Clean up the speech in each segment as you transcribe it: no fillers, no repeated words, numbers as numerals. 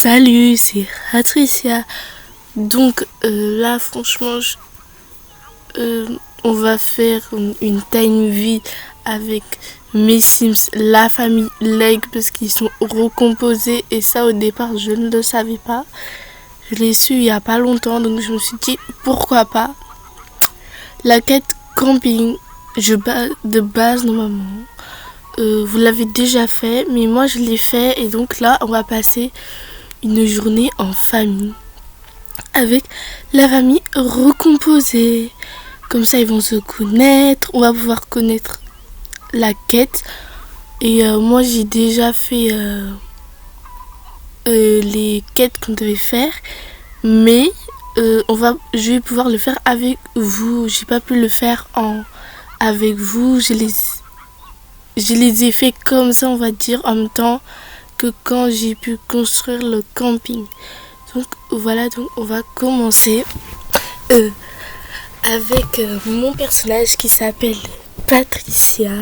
Salut, c'est Patricia. Donc là, franchement, on va faire une time vie avec mes Sims, la famille Leg, parce qu'ils sont recomposés. Et ça, au départ, je ne le savais pas. Je l'ai su il n'y a pas longtemps, donc je me suis dit, pourquoi pas. La quête camping, de base, normalement, vous l'avez déjà fait, mais moi, je l'ai fait. Et donc là, on va passer une journée en famille avec la famille recomposée. Comme ça, ils vont se connaître. On va pouvoir connaître la quête. Et moi, j'ai déjà fait les quêtes qu'on devait faire. Mais je vais pouvoir le faire avec vous. J'ai pas pu le faire avec vous. Je les ai fait comme ça, on va dire, en même temps que quand j'ai pu construire le camping. Donc voilà, donc on va commencer avec mon personnage qui s'appelle Patricia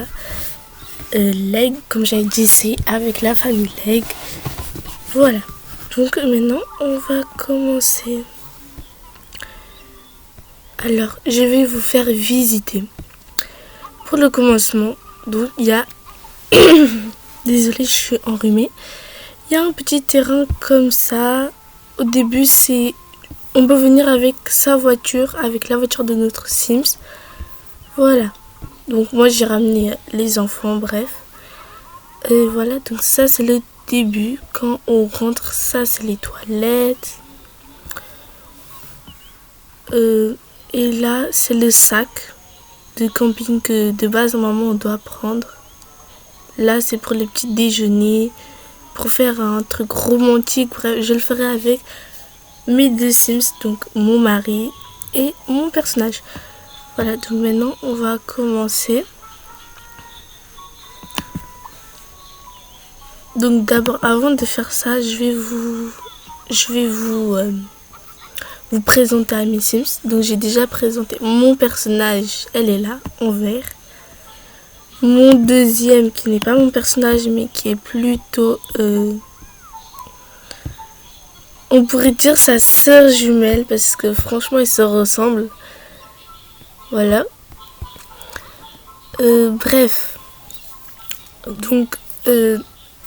Leg, comme j'avais dit, c'est avec la famille Leg. Voilà, donc maintenant on va commencer. Alors je vais vous faire visiter. Pour le commencement, donc il y a désolée, je suis enrhumée. Il y a un petit terrain comme ça. Au début, on peut venir avec sa voiture, avec la voiture de notre Sims. Voilà. Donc moi, j'ai ramené les enfants, bref. Et voilà, donc ça, c'est le début. Quand on rentre, ça, c'est les toilettes. Et là, c'est le sac de camping que de base, normalement, on doit prendre. Là, c'est pour le petit déjeuner, pour faire un truc romantique. Bref, je le ferai avec mes deux Sims, donc mon mari et mon personnage. Voilà, donc maintenant, on va commencer. Donc d'abord, avant de faire ça, je vais vous présenter à mes Sims. Donc j'ai déjà présenté mon personnage, elle est là, en vert. Mon deuxième, qui n'est pas mon personnage, mais qui est plutôt, on pourrait dire sa sœur jumelle, parce que franchement, ils se ressemblent. Voilà. Bref. Donc,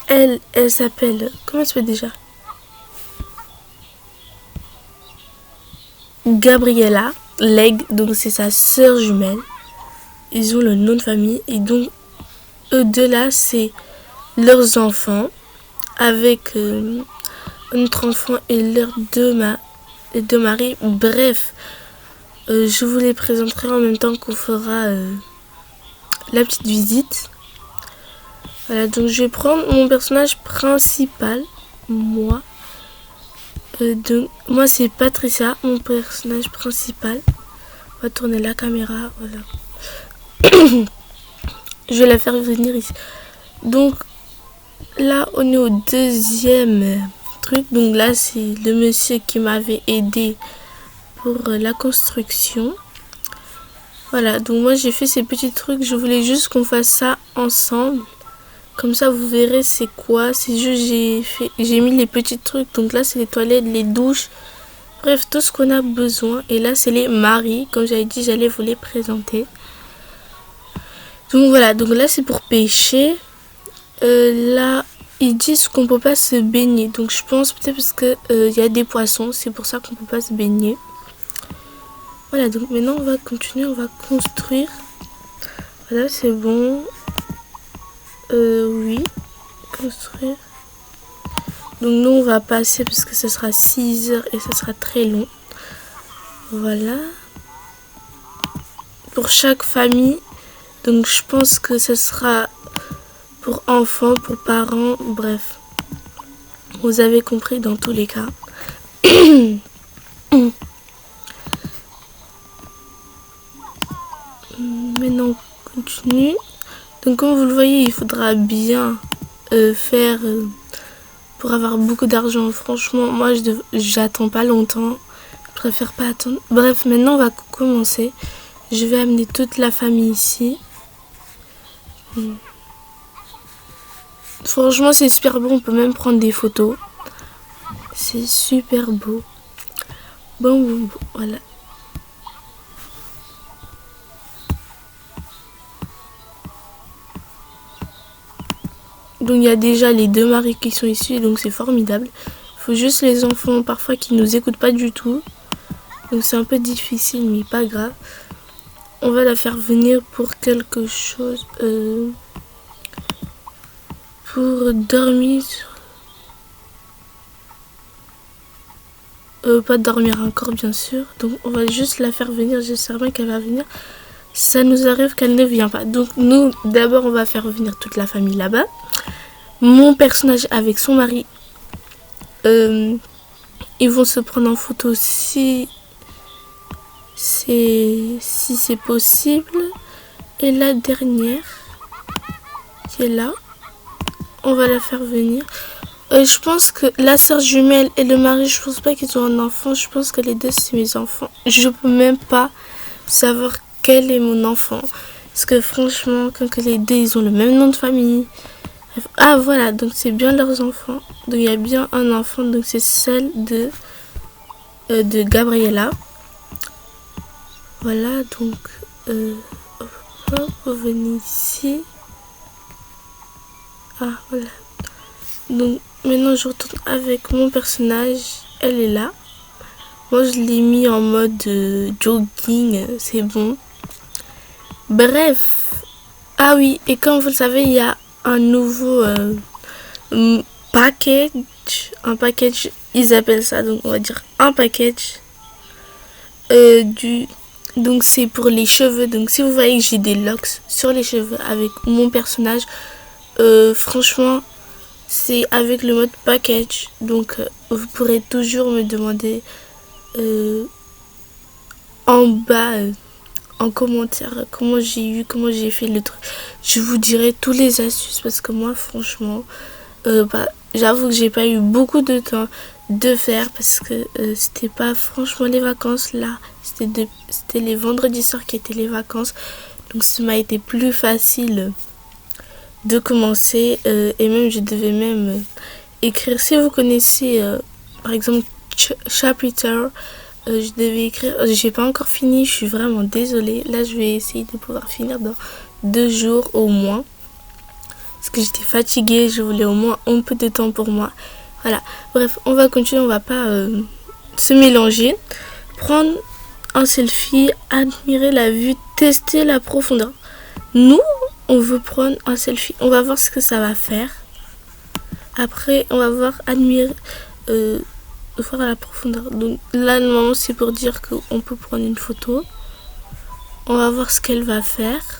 elle s'appelle, comment elle s'appelle déjà? Gabriella Leg, donc c'est sa sœur jumelle. Ils ont le nom de famille, et donc eux deux là, c'est leurs enfants avec notre enfant et leurs deux maris. Bref, je vous les présenterai en même temps qu'on fera la petite visite. Voilà, donc je vais prendre mon personnage principal, moi. Donc, moi c'est Patricia, mon personnage principal. On va tourner la caméra, voilà. Je vais la faire venir ici. Donc là, on est au deuxième truc. Donc là, c'est le monsieur qui m'avait aidé pour la construction. Voilà, donc moi j'ai fait ces petits trucs. Je voulais juste qu'on fasse ça ensemble. Comme ça, vous verrez c'est quoi. C'est juste j'ai mis les petits trucs. Donc là, c'est les toilettes, les douches. Bref, tout ce qu'on a besoin. Et là, c'est les maris. Comme j'avais dit, j'allais vous les présenter. Donc voilà, donc là c'est pour pêcher. Là, ils disent qu'on peut pas se baigner. Donc je pense peut-être parce que y a des poissons, c'est pour ça qu'on peut pas se baigner. Voilà, donc maintenant on va continuer, on va construire. Voilà, c'est bon. Oui, construire. Donc nous on va passer parce que ce sera 6 heures et ce sera très long. Voilà. Pour chaque famille. Donc je pense que ce sera pour enfants, pour parents, bref. Vous avez compris dans tous les cas. Maintenant on continue. Donc comme vous le voyez, il faudra bien faire pour avoir beaucoup d'argent. Franchement, moi j'attends pas longtemps. Je préfère pas attendre. Bref, maintenant on va commencer. Je vais amener toute la famille ici. Franchement, c'est super bon. On peut même prendre des photos. C'est super beau. Bon, voilà. Donc il y a déjà les 2 maris qui sont ici, donc c'est formidable. Il faut juste les enfants parfois qui nous écoutent pas du tout. Donc c'est un peu difficile, mais pas grave. On va la faire venir pour quelque chose. Pour dormir. Pas dormir encore, bien sûr. Donc on va juste la faire venir. J'espère bien qu'elle va venir. Ça nous arrive qu'elle ne vient pas. Donc nous, d'abord, on va faire venir toute la famille là-bas. Mon personnage avec son mari. Ils vont se prendre en photo si c'est possible. Et la dernière qui est là, on va la faire venir. Je pense que la sœur jumelle et le mari, je pense pas qu'ils ont un enfant. Je pense que les deux c'est mes enfants. Je peux même pas savoir quel est mon enfant. Parce que franchement, comme que les deux ils ont le même nom de famille. Ah voilà, donc c'est bien leurs enfants. Donc il y a bien un enfant, donc c'est celle de Gabriella. Voilà, donc on va venir ici. Ah voilà. Donc maintenant je retourne avec mon personnage. Elle est là. Moi je l'ai mis en mode jogging, c'est bon. Bref. Ah oui, et comme vous le savez, il y a un nouveau package. Un package, ils appellent ça, donc on va dire un package. Donc c'est pour les cheveux. Donc si vous voyez que j'ai des locks sur les cheveux avec mon personnage, franchement c'est avec le mode package. Donc vous pourrez toujours me demander en bas en commentaire comment j'ai fait le truc. Je vous dirai tous les astuces parce que moi franchement j'avoue que j'ai pas eu beaucoup de temps de faire parce que c'était pas franchement les vacances là, c'était les vendredis soirs qui étaient les vacances, donc ça m'a été plus facile de commencer et même je devais même écrire. Si vous connaissez par exemple Chapitre, je devais écrire, j'ai pas encore fini, je suis vraiment désolée. Là je vais essayer de pouvoir finir dans 2 jours au moins parce que j'étais fatiguée, je voulais au moins un peu de temps pour moi. Voilà, bref, on va continuer, on va pas se mélanger. Prendre un selfie, admirer la vue, tester la profondeur. Nous, on veut prendre un selfie, on va voir ce que ça va faire. Après, on va voir, admirer, voir la profondeur. Donc là, normalement, c'est pour dire qu'on peut prendre une photo. On va voir ce qu'elle va faire.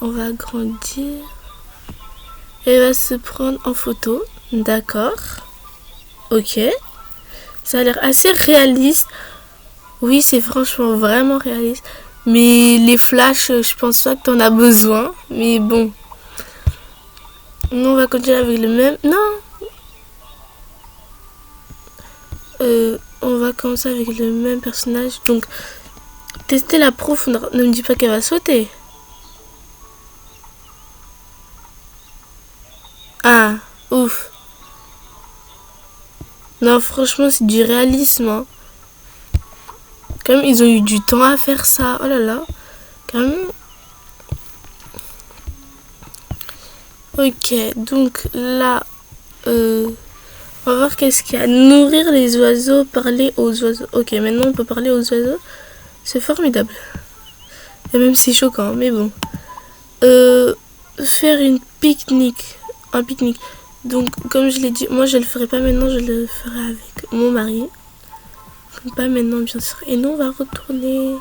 On va agrandir. Elle va se prendre en photo. D'accord. Ok. Ça a l'air assez réaliste. Oui, c'est franchement vraiment réaliste. Mais les flashs, je pense pas que t'en as besoin. Mais bon. Nous, on va continuer avec le même. Non. On va commencer avec le même personnage. Donc, tester la profondeur. Ne me dis pas qu'elle va sauter. Ah, ouf. Non, franchement, c'est du réalisme. Hein. Quand même, ils ont eu du temps à faire ça. Oh là là. Quand même. Ok, donc là, on va voir qu'est-ce qu'il y a. Nourrir les oiseaux, parler aux oiseaux. Ok, maintenant on peut parler aux oiseaux. C'est formidable. Et même c'est choquant, mais bon. Faire une pique-nique. Un pique-nique. Donc, comme je l'ai dit, moi je le ferai pas maintenant, je le ferai avec mon mari. Donc, pas maintenant, bien sûr. Et nous, on va retourner.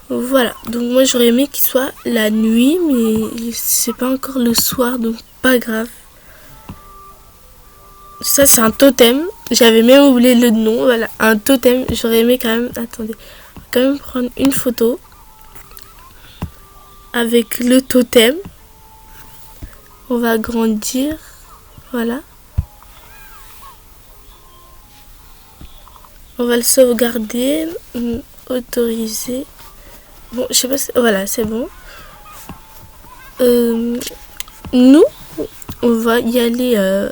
Voilà. Donc, moi j'aurais aimé qu'il soit la nuit, mais c'est pas encore le soir, donc pas grave. Ça, c'est un totem. J'avais même oublié le nom. Voilà, un totem. J'aurais aimé quand même. Attendez. On va quand même prendre une photo avec le totem. On va agrandir. Voilà. On va le sauvegarder. Autoriser. Bon, je sais pas si... Voilà, c'est bon. Nous, on va y aller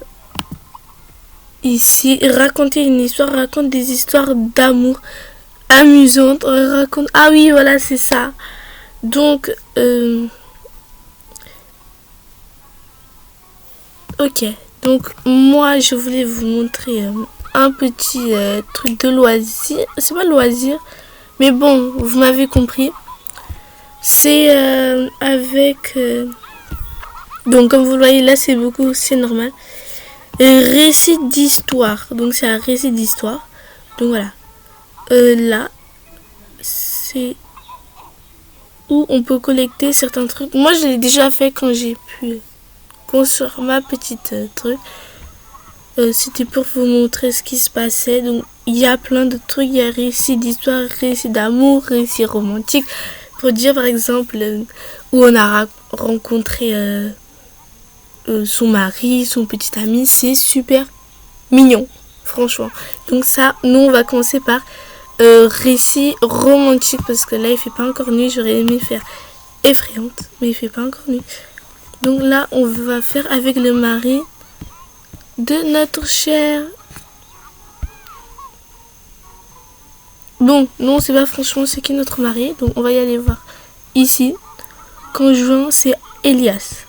ici. Raconter une histoire, raconte des histoires d'amour amusantes. On raconte... Ah oui, voilà, c'est ça. Donc, ok. Donc, moi, je voulais vous montrer un petit truc de loisir. C'est pas loisir, mais bon, vous m'avez compris. C'est avec... donc, comme vous le voyez, là, c'est beaucoup, c'est normal. Récit d'histoire. Donc, c'est un récit d'histoire. Donc, voilà. Là, c'est où on peut collecter certains trucs. Moi, je l'ai déjà fait quand j'ai pu construire ma petite truc. C'était pour vous montrer ce qui se passait. Donc, il y a plein de trucs. Il y a récit d'histoire, récit d'amour, récit romantique. Pour dire, par exemple, où on a rencontré son mari, son petit ami. C'est super mignon, franchement. Donc ça, nous, on va commencer par récit romantique. Parce que là, il fait pas encore nuit. J'aurais aimé faire effrayante, mais il fait pas encore nuit. Donc là, on va faire avec le mari de notre cher. Bon, non, c'est pas franchement c'est qui notre mari. Donc on va y aller voir. Ici, conjoint, c'est Elias.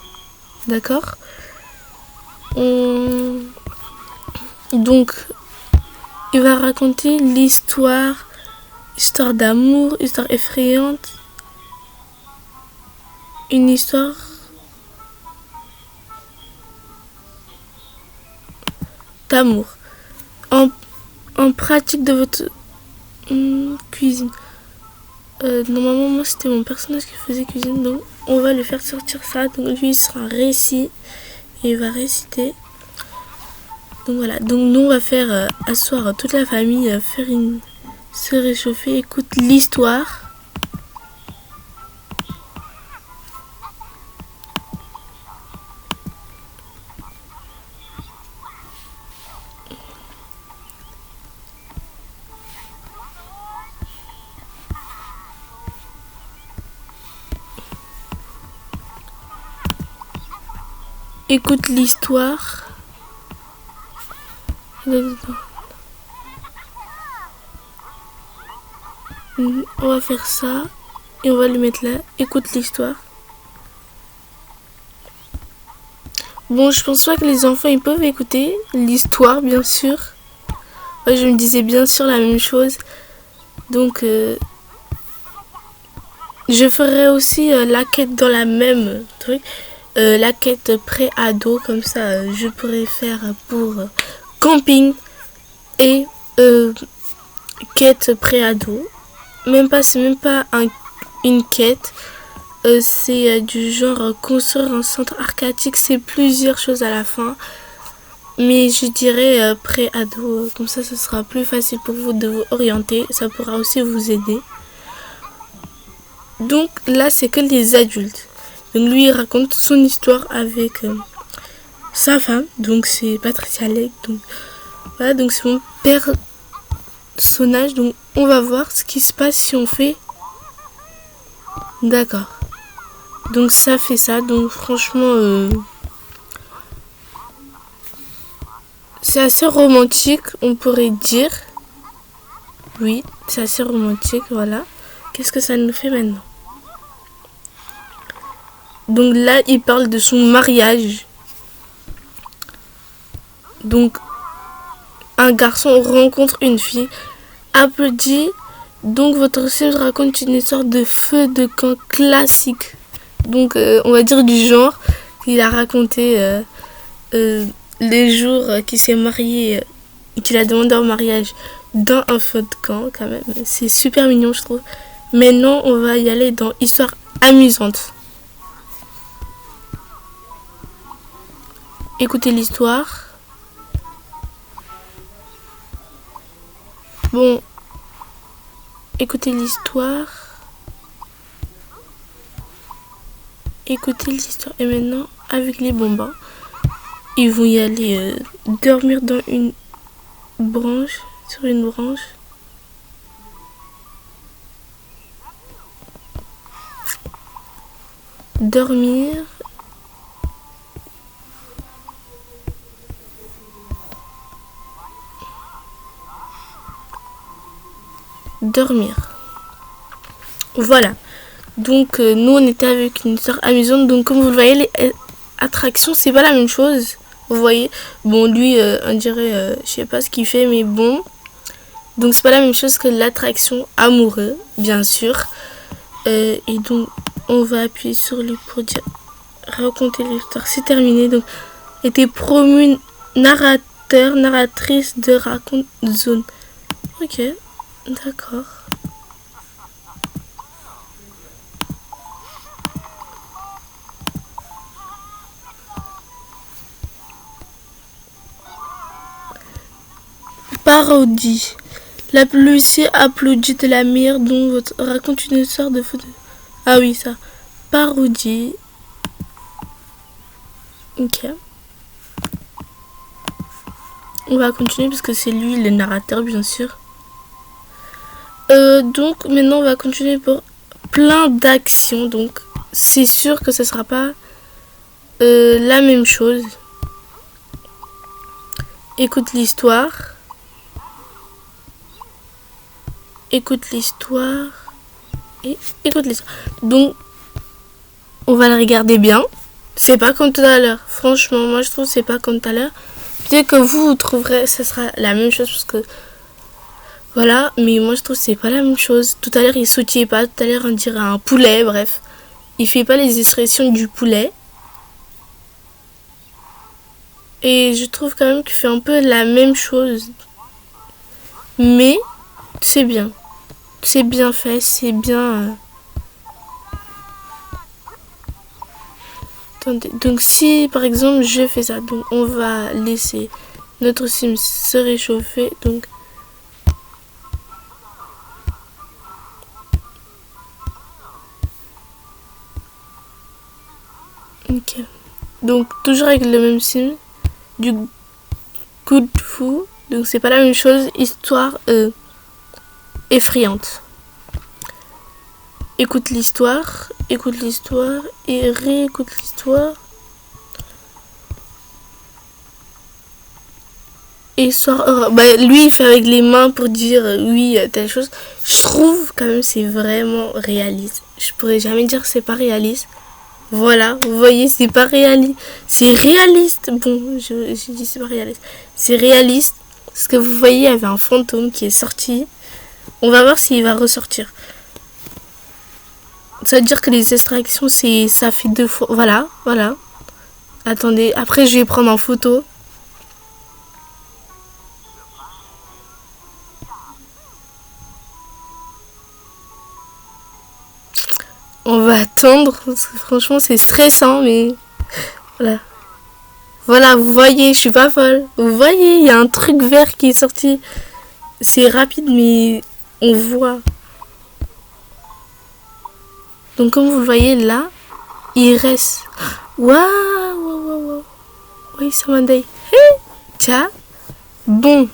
D'accord. Donc, il va raconter l'histoire. Histoire d'amour, histoire effrayante. Une histoire d'amour. En pratique de votre cuisine. Normalement, moi, c'était mon personnage qui faisait cuisine. Donc, on va lui faire sortir ça. Donc, lui, il sera un récit. Et il va réciter. Donc, voilà. Donc, nous, on va faire asseoir toute la famille, se réchauffer. Écoute l'histoire. Écoute l'histoire. On va faire ça. Et on va le mettre là. Écoute l'histoire. Bon, je pense pas que les enfants ils peuvent écouter l'histoire, bien sûr. Moi, je me disais bien sûr la même chose. Donc, je ferai aussi la quête dans la même truc. La quête pré-ado, comme ça, je pourrais faire pour camping et quête pré-ado. C'est même pas une quête. C'est du genre construire un centre arcadique. C'est plusieurs choses à la fin. Mais je dirais pré-ado. Comme ça, ce sera plus facile pour vous de vous orienter. Ça pourra aussi vous aider. Donc là, c'est que les adultes. Donc lui, il raconte son histoire avec sa femme. Donc c'est Patricia Legge. Donc voilà, donc c'est mon personnage. Donc on va voir ce qui se passe si on fait. D'accord. Donc ça fait ça. Donc franchement, c'est assez romantique, on pourrait dire. Oui, c'est assez romantique, voilà. Qu'est-ce que ça nous fait maintenant? Donc là, il parle de son mariage. Donc, un garçon rencontre une fille, applaudit. Donc, votre film raconte une histoire de feu de camp classique. Donc, on va dire du genre qu'il a raconté les jours qu'il s'est marié et qu'il a demandé en mariage dans un feu de camp, quand même. C'est super mignon, je trouve. Maintenant, on va y aller dans histoire amusante. Écoutez l'histoire. Bon, écoutez l'histoire. Écoutez l'histoire. Et maintenant, avec les bonbons, ils vont y aller dormir dans une branche, sur une branche. Dormir. dormir. Voilà. Donc nous on était avec une histoire amusante. Donc comme vous le voyez, les attractions c'est pas la même chose. Vous voyez. Bon lui on dirait je sais pas ce qu'il fait mais bon. Donc c'est pas la même chose que l'attraction amoureux bien sûr. Et donc on va appuyer sur le pour dire raconter l'histoire. C'est terminé. Donc était promu narrateur, narratrice de raconte zone. Ok, d'accord. Parodie. La Lucie applaudit de la mire dont votre raconte une histoire de photo. Ah oui, ça. Parodie. Ok. On va continuer parce que c'est lui le narrateur, bien sûr. Donc, maintenant, on va continuer pour plein d'actions. Donc, c'est sûr que ce sera pas la même chose. Écoute l'histoire. Écoute l'histoire. Et écoute l'histoire. Donc, on va le regarder bien. C'est pas comme tout à l'heure. Franchement, moi, je trouve que c'est pas comme tout à l'heure. Peut-être que vous trouverez ce sera la même chose parce que voilà, mais moi je trouve que c'est pas la même chose. Tout à l'heure il sautillait pas, tout à l'heure on dirait un poulet, bref. Il fait pas les expressions du poulet. Et je trouve quand même qu'il fait un peu la même chose. Mais c'est bien. C'est bien fait, c'est bien... Attendez, donc si par exemple je fais ça, donc on va laisser notre sim se réchauffer, donc ok, donc toujours avec le même sim du good fou, donc c'est pas la même chose, histoire effrayante. Écoute l'histoire et réécoute l'histoire. Histoire, bah, lui il fait avec les mains pour dire oui telle chose. Je trouve quand même c'est vraiment réaliste. Je pourrais jamais dire que c'est pas réaliste. Voilà, vous voyez c'est pas réaliste. C'est réaliste. Bon, j'ai dit c'est pas réaliste. C'est réaliste. Parce que vous voyez il y avait un fantôme qui est sorti. On va voir s'il va ressortir. Ça veut dire que les extractions ça fait 2 fois. Voilà. Attendez, après je vais prendre en photo. On va attendre, parce que franchement c'est stressant, mais voilà. Voilà, vous voyez, je suis pas folle. Vous voyez, il y a un truc vert qui est sorti. C'est rapide, mais on voit. Donc comme vous le voyez là, il reste. Waouh. Oui, ça m'a dit. Tiens. Bon.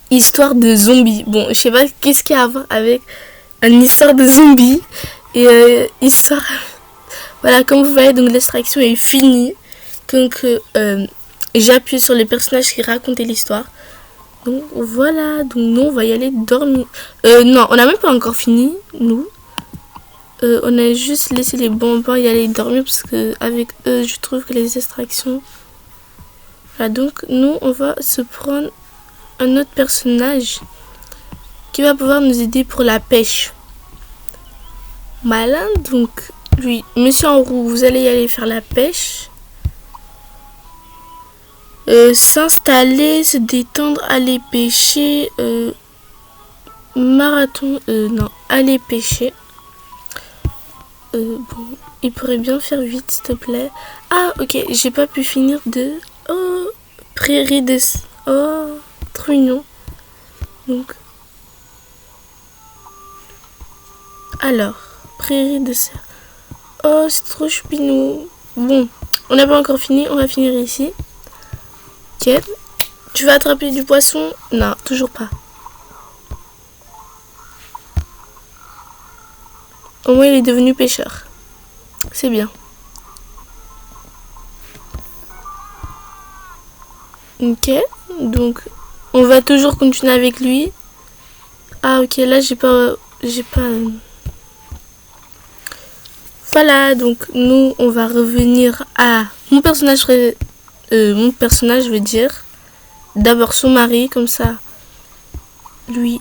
Histoire de zombies. Bon, je sais pas qu'est-ce qu'il y a à voir avec une histoire de zombies. Et histoire... Voilà, comme vous voyez, donc l'extraction est finie. Donc, j'appuie sur les personnages qui racontaient l'histoire. Donc, voilà. Donc, nous, on va y aller dormir. Non, on n'a même pas encore fini, nous. On a juste laissé les bonbons y aller dormir parce que avec eux, je trouve que les extractions... Voilà, donc, nous, on va se prendre un autre personnage qui va pouvoir nous aider pour la pêche. Malin, donc... Lui, monsieur en roue, vous allez y aller faire la pêche. S'installer, se détendre, aller pêcher. Marathon, non, aller pêcher. Bon, il pourrait bien faire vite, s'il te plaît. Ah, ok, j'ai pas pu finir de... Oh, prairie de... Oh, trop mignon. Donc... Alors, prairie de serre. Oh, c'est trop choupinou. Bon, on n'a pas encore fini. On va finir ici. Ok. Tu vas attraper du poisson? Non, toujours pas. Au moins, il est devenu pêcheur. C'est bien. Ok. Donc, On va toujours continuer avec lui. Ah ok, là j'ai pas... Voilà, donc nous on va revenir à mon personnage veut dire d'abord son mari, comme ça lui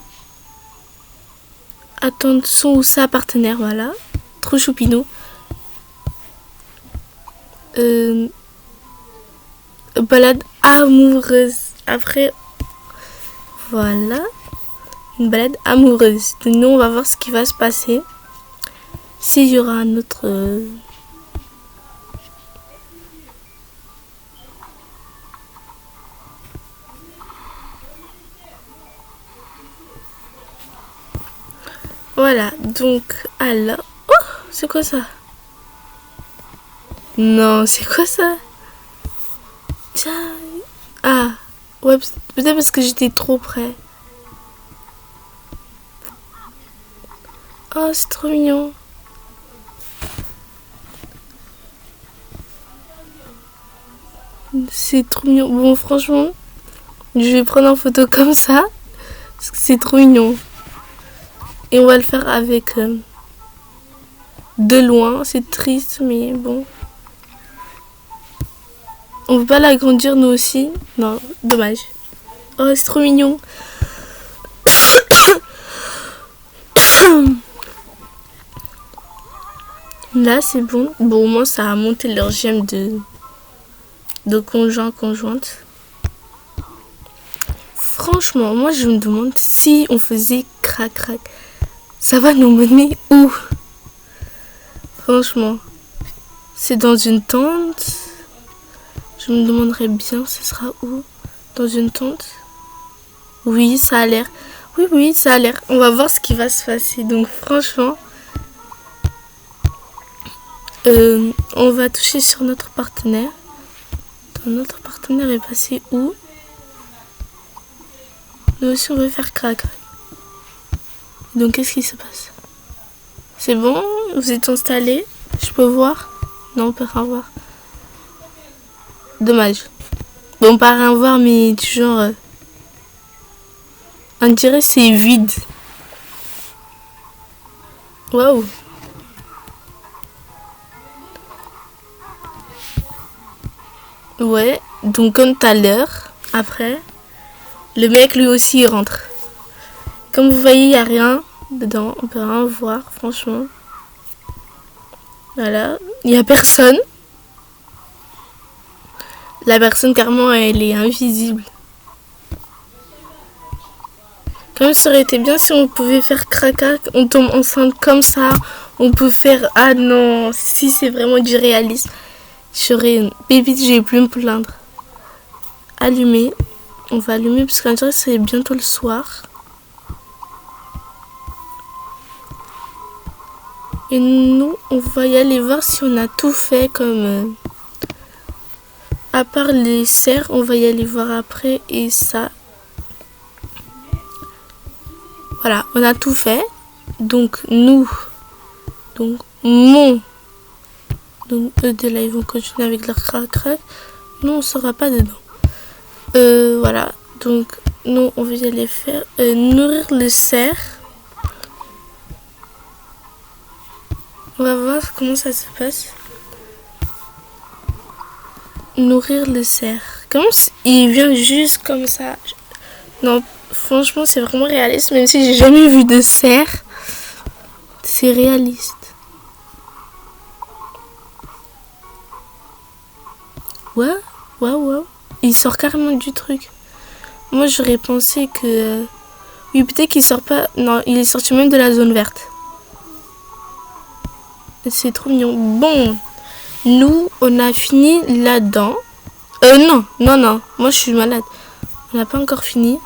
attendre son ou sa partenaire, voilà, trop choupinou. Balade amoureuse, après voilà, une balade amoureuse. Donc nous on va voir ce qui va se passer, s'il y aura un autre voilà, donc alors... Oh, c'est quoi ça? Non, c'est quoi ça? Tiens. Ah, ouais, peut-être parce que j'étais trop près. Oh, c'est trop mignon. C'est trop mignon. Bon, franchement, je vais prendre en photo comme ça, parce que c'est trop mignon. Et on va le faire avec de loin. C'est triste, mais bon. On peut pas l'agrandir nous aussi. Non, dommage. Oh, c'est trop mignon. Là, c'est bon. Bon, au moins, ça a monté leur gemme de conjointe. Franchement, moi, je me demande si on faisait crac-crac. Ça va nous mener où? Franchement, c'est dans une tente. Je me demanderais bien, ce sera où? Dans une tente? Oui, ça a l'air. Oui, ça a l'air. On va voir ce qui va se passer. Donc, franchement, on va toucher sur notre partenaire. Notre partenaire est passé où? Nous aussi, on va faire crac. Donc, qu'est-ce qui se passe? C'est bon? Vous êtes installés? Je peux voir? Non, on peut rien voir. Dommage. Bon, on peut rien voir, mais toujours... on dirait que c'est vide. Waouh. Ouais, donc comme tout à l'heure, après, le mec lui aussi il rentre. Comme vous voyez, il n'y a rien dedans, on peut rien voir, franchement. Voilà, il n'y a personne. La personne, carrément, elle est invisible. Comme ça aurait été bien si on pouvait faire crac-crac, on tombe enceinte comme ça, on peut faire... Ah non, si c'est vraiment du réalisme, j'aurais une pépite, je vais plus me plaindre. Allumer, on va allumer parce qu'on dirait que c'est bientôt le soir. Et nous, on va y aller voir si on a tout fait comme... à part les cerfs, on va y aller voir après et ça... Voilà, on a tout fait. Donc nous, donc mon... Donc eux de là, ils vont continuer avec leur crac-crac. Nous, on ne sera pas dedans. Voilà, donc nous, on va y aller faire... nourrir le cerf. On va voir comment ça se passe. Nourrir le cerf. Comment il vient juste comme ça? Non, franchement, c'est vraiment réaliste. Même si j'ai jamais vu de cerf, c'est réaliste. Ouais. Il sort carrément du truc. Moi, j'aurais pensé que... Oui, peut-être qu'il sort pas... Non, il est sorti même de la zone verte. C'est trop mignon. Bon, nous, on a fini là-dedans. Non. Moi, je suis malade. On n'a pas encore fini.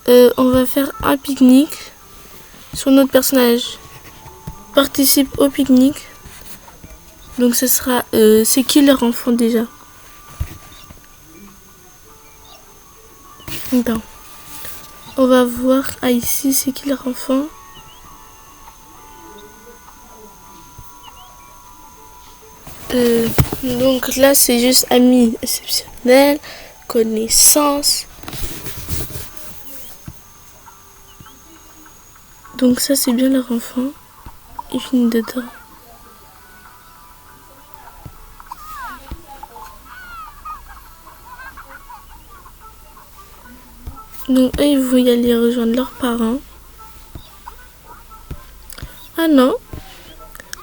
On va faire un pique-nique sur notre personnage. Participe au pique-nique. Donc, ce sera... c'est qui leur enfant déjà? Attends. On va voir... Ah, ici, c'est qui leur enfant? Donc là, c'est juste amis exceptionnels, connaissances. Donc ça c'est bien leur enfant. Il finit dedans. Donc eux ils vont y aller rejoindre leurs parents. Ah non.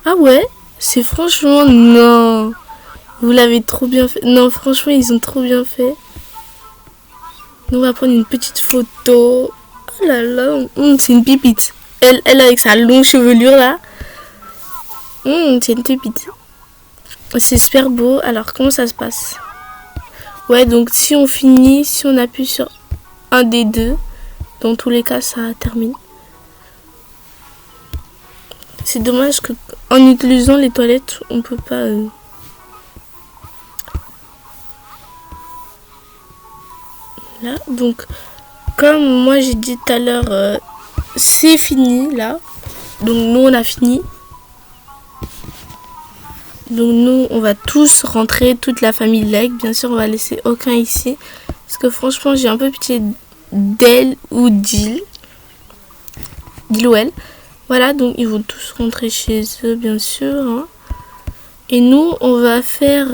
Ah ouais. C'est franchement non. Vous l'avez trop bien fait. Non franchement ils ont trop bien fait. Nous on va prendre une petite photo. Oh là là. C'est une pipite. Elle avec sa longue chevelure là. C'est une pipite. C'est super beau. Alors comment ça se passe? Ouais donc si on finit, si on appuie sur un des deux, dans tous les cas ça termine. C'est dommage que en utilisant les toilettes on peut pas là. Donc comme moi j'ai dit tout à l'heure, c'est fini là. Donc nous on a fini. Donc nous on va tous rentrer, toute la famille Leg. Bien sûr on va laisser aucun ici. Parce que franchement j'ai un peu pitié d'elle ou d'Il ou elle. Voilà donc ils vont tous rentrer chez eux bien sûr. Hein. Et nous on va faire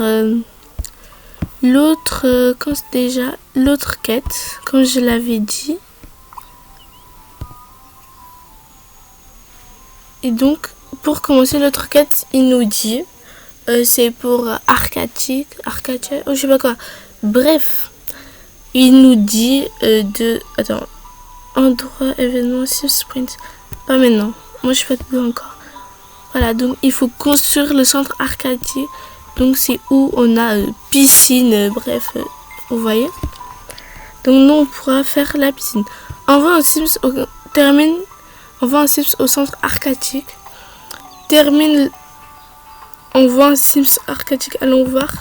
l'autre, quand c'est déjà l'autre quête. Comme je l'avais dit. Et donc pour commencer l'autre quête il nous dit... c'est pour Arcadia, je sais pas quoi. Bref, il nous dit de... Attends. Endroit, événement, sprint. Pas maintenant. Moi, je suis pas dedans encore. Voilà, donc il faut construire le centre Arcadia. Donc, c'est où on a piscine, bref. Vous voyez? Donc, nous, on pourra faire la piscine. Envoie un Sims au centre Arcadia. Termine... On voit un Sims Arcadia, allons voir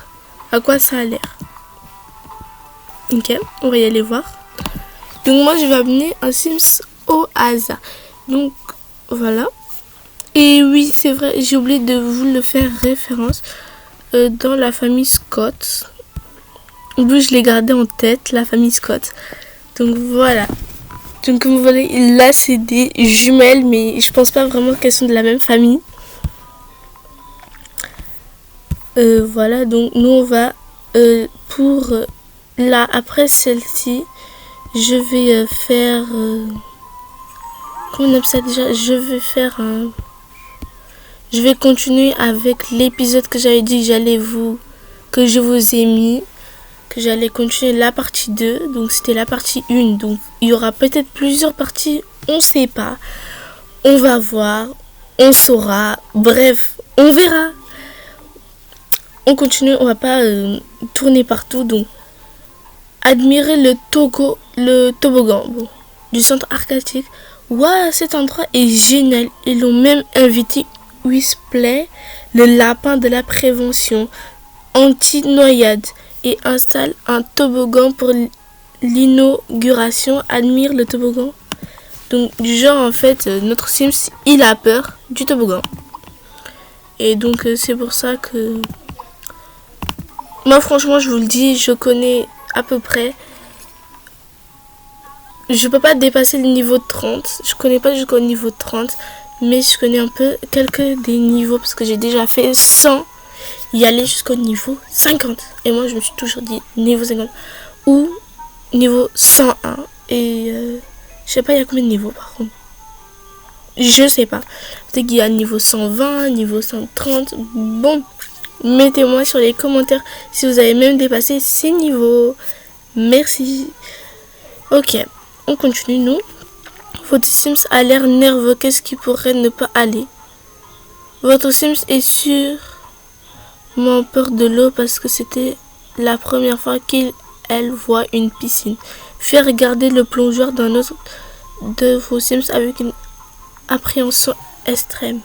à quoi ça a l'air. Ok, on va y aller voir. Donc moi je vais amener un Sims au hasard. Donc voilà. Et oui c'est vrai, j'ai oublié de vous le faire référence. Dans la famille Scott. D'où je l'ai gardé en tête, la famille Scott. Donc voilà. Donc comme vous voyez, là c'est des jumelles, mais je pense pas vraiment qu'elles sont de la même famille. Voilà, donc nous on va pour là après celle-ci, je vais faire comment on appelle ça déjà, je vais continuer avec l'épisode que j'avais dit que je vous ai mis, que j'allais continuer la partie 2, donc c'était la partie 1, donc il y aura peut-être plusieurs parties, on sait pas, on va voir, on saura, bref, on verra. On continue, on va pas tourner partout. Donc, admirer le toboggan du centre Arcadia. Waouh, cet endroit est génial. Ils l'ont même invité Whisplay, le lapin de la prévention anti-noyade, et installe un toboggan pour l'inauguration. Admire le toboggan. Donc, du genre, en fait, notre Sims, il a peur du toboggan. Et donc, c'est pour ça que... Moi franchement je vous le dis, je connais à peu près. Je peux pas dépasser le niveau 30. Je connais pas jusqu'au niveau 30. Mais je connais un peu quelques des niveaux. Parce que j'ai déjà fait 100. Y aller jusqu'au niveau 50. Et moi je me suis toujours dit niveau 50. Ou niveau 101. Et je sais pas il y a combien de niveaux par contre. Je sais pas. Peut-être qu'il y a niveau 120, niveau 130. Bon. Mettez-moi sur les commentaires si vous avez même dépassé ces niveaux. Merci. Ok, on continue nous. Votre Sims a l'air nerveux. Qu'est-ce qui pourrait ne pas aller? Votre Sims est sûrement peur de l'eau parce que c'était la première fois qu'elle voit une piscine. Faites regarder le plongeur d'un autre de vos Sims avec une appréhension extrême.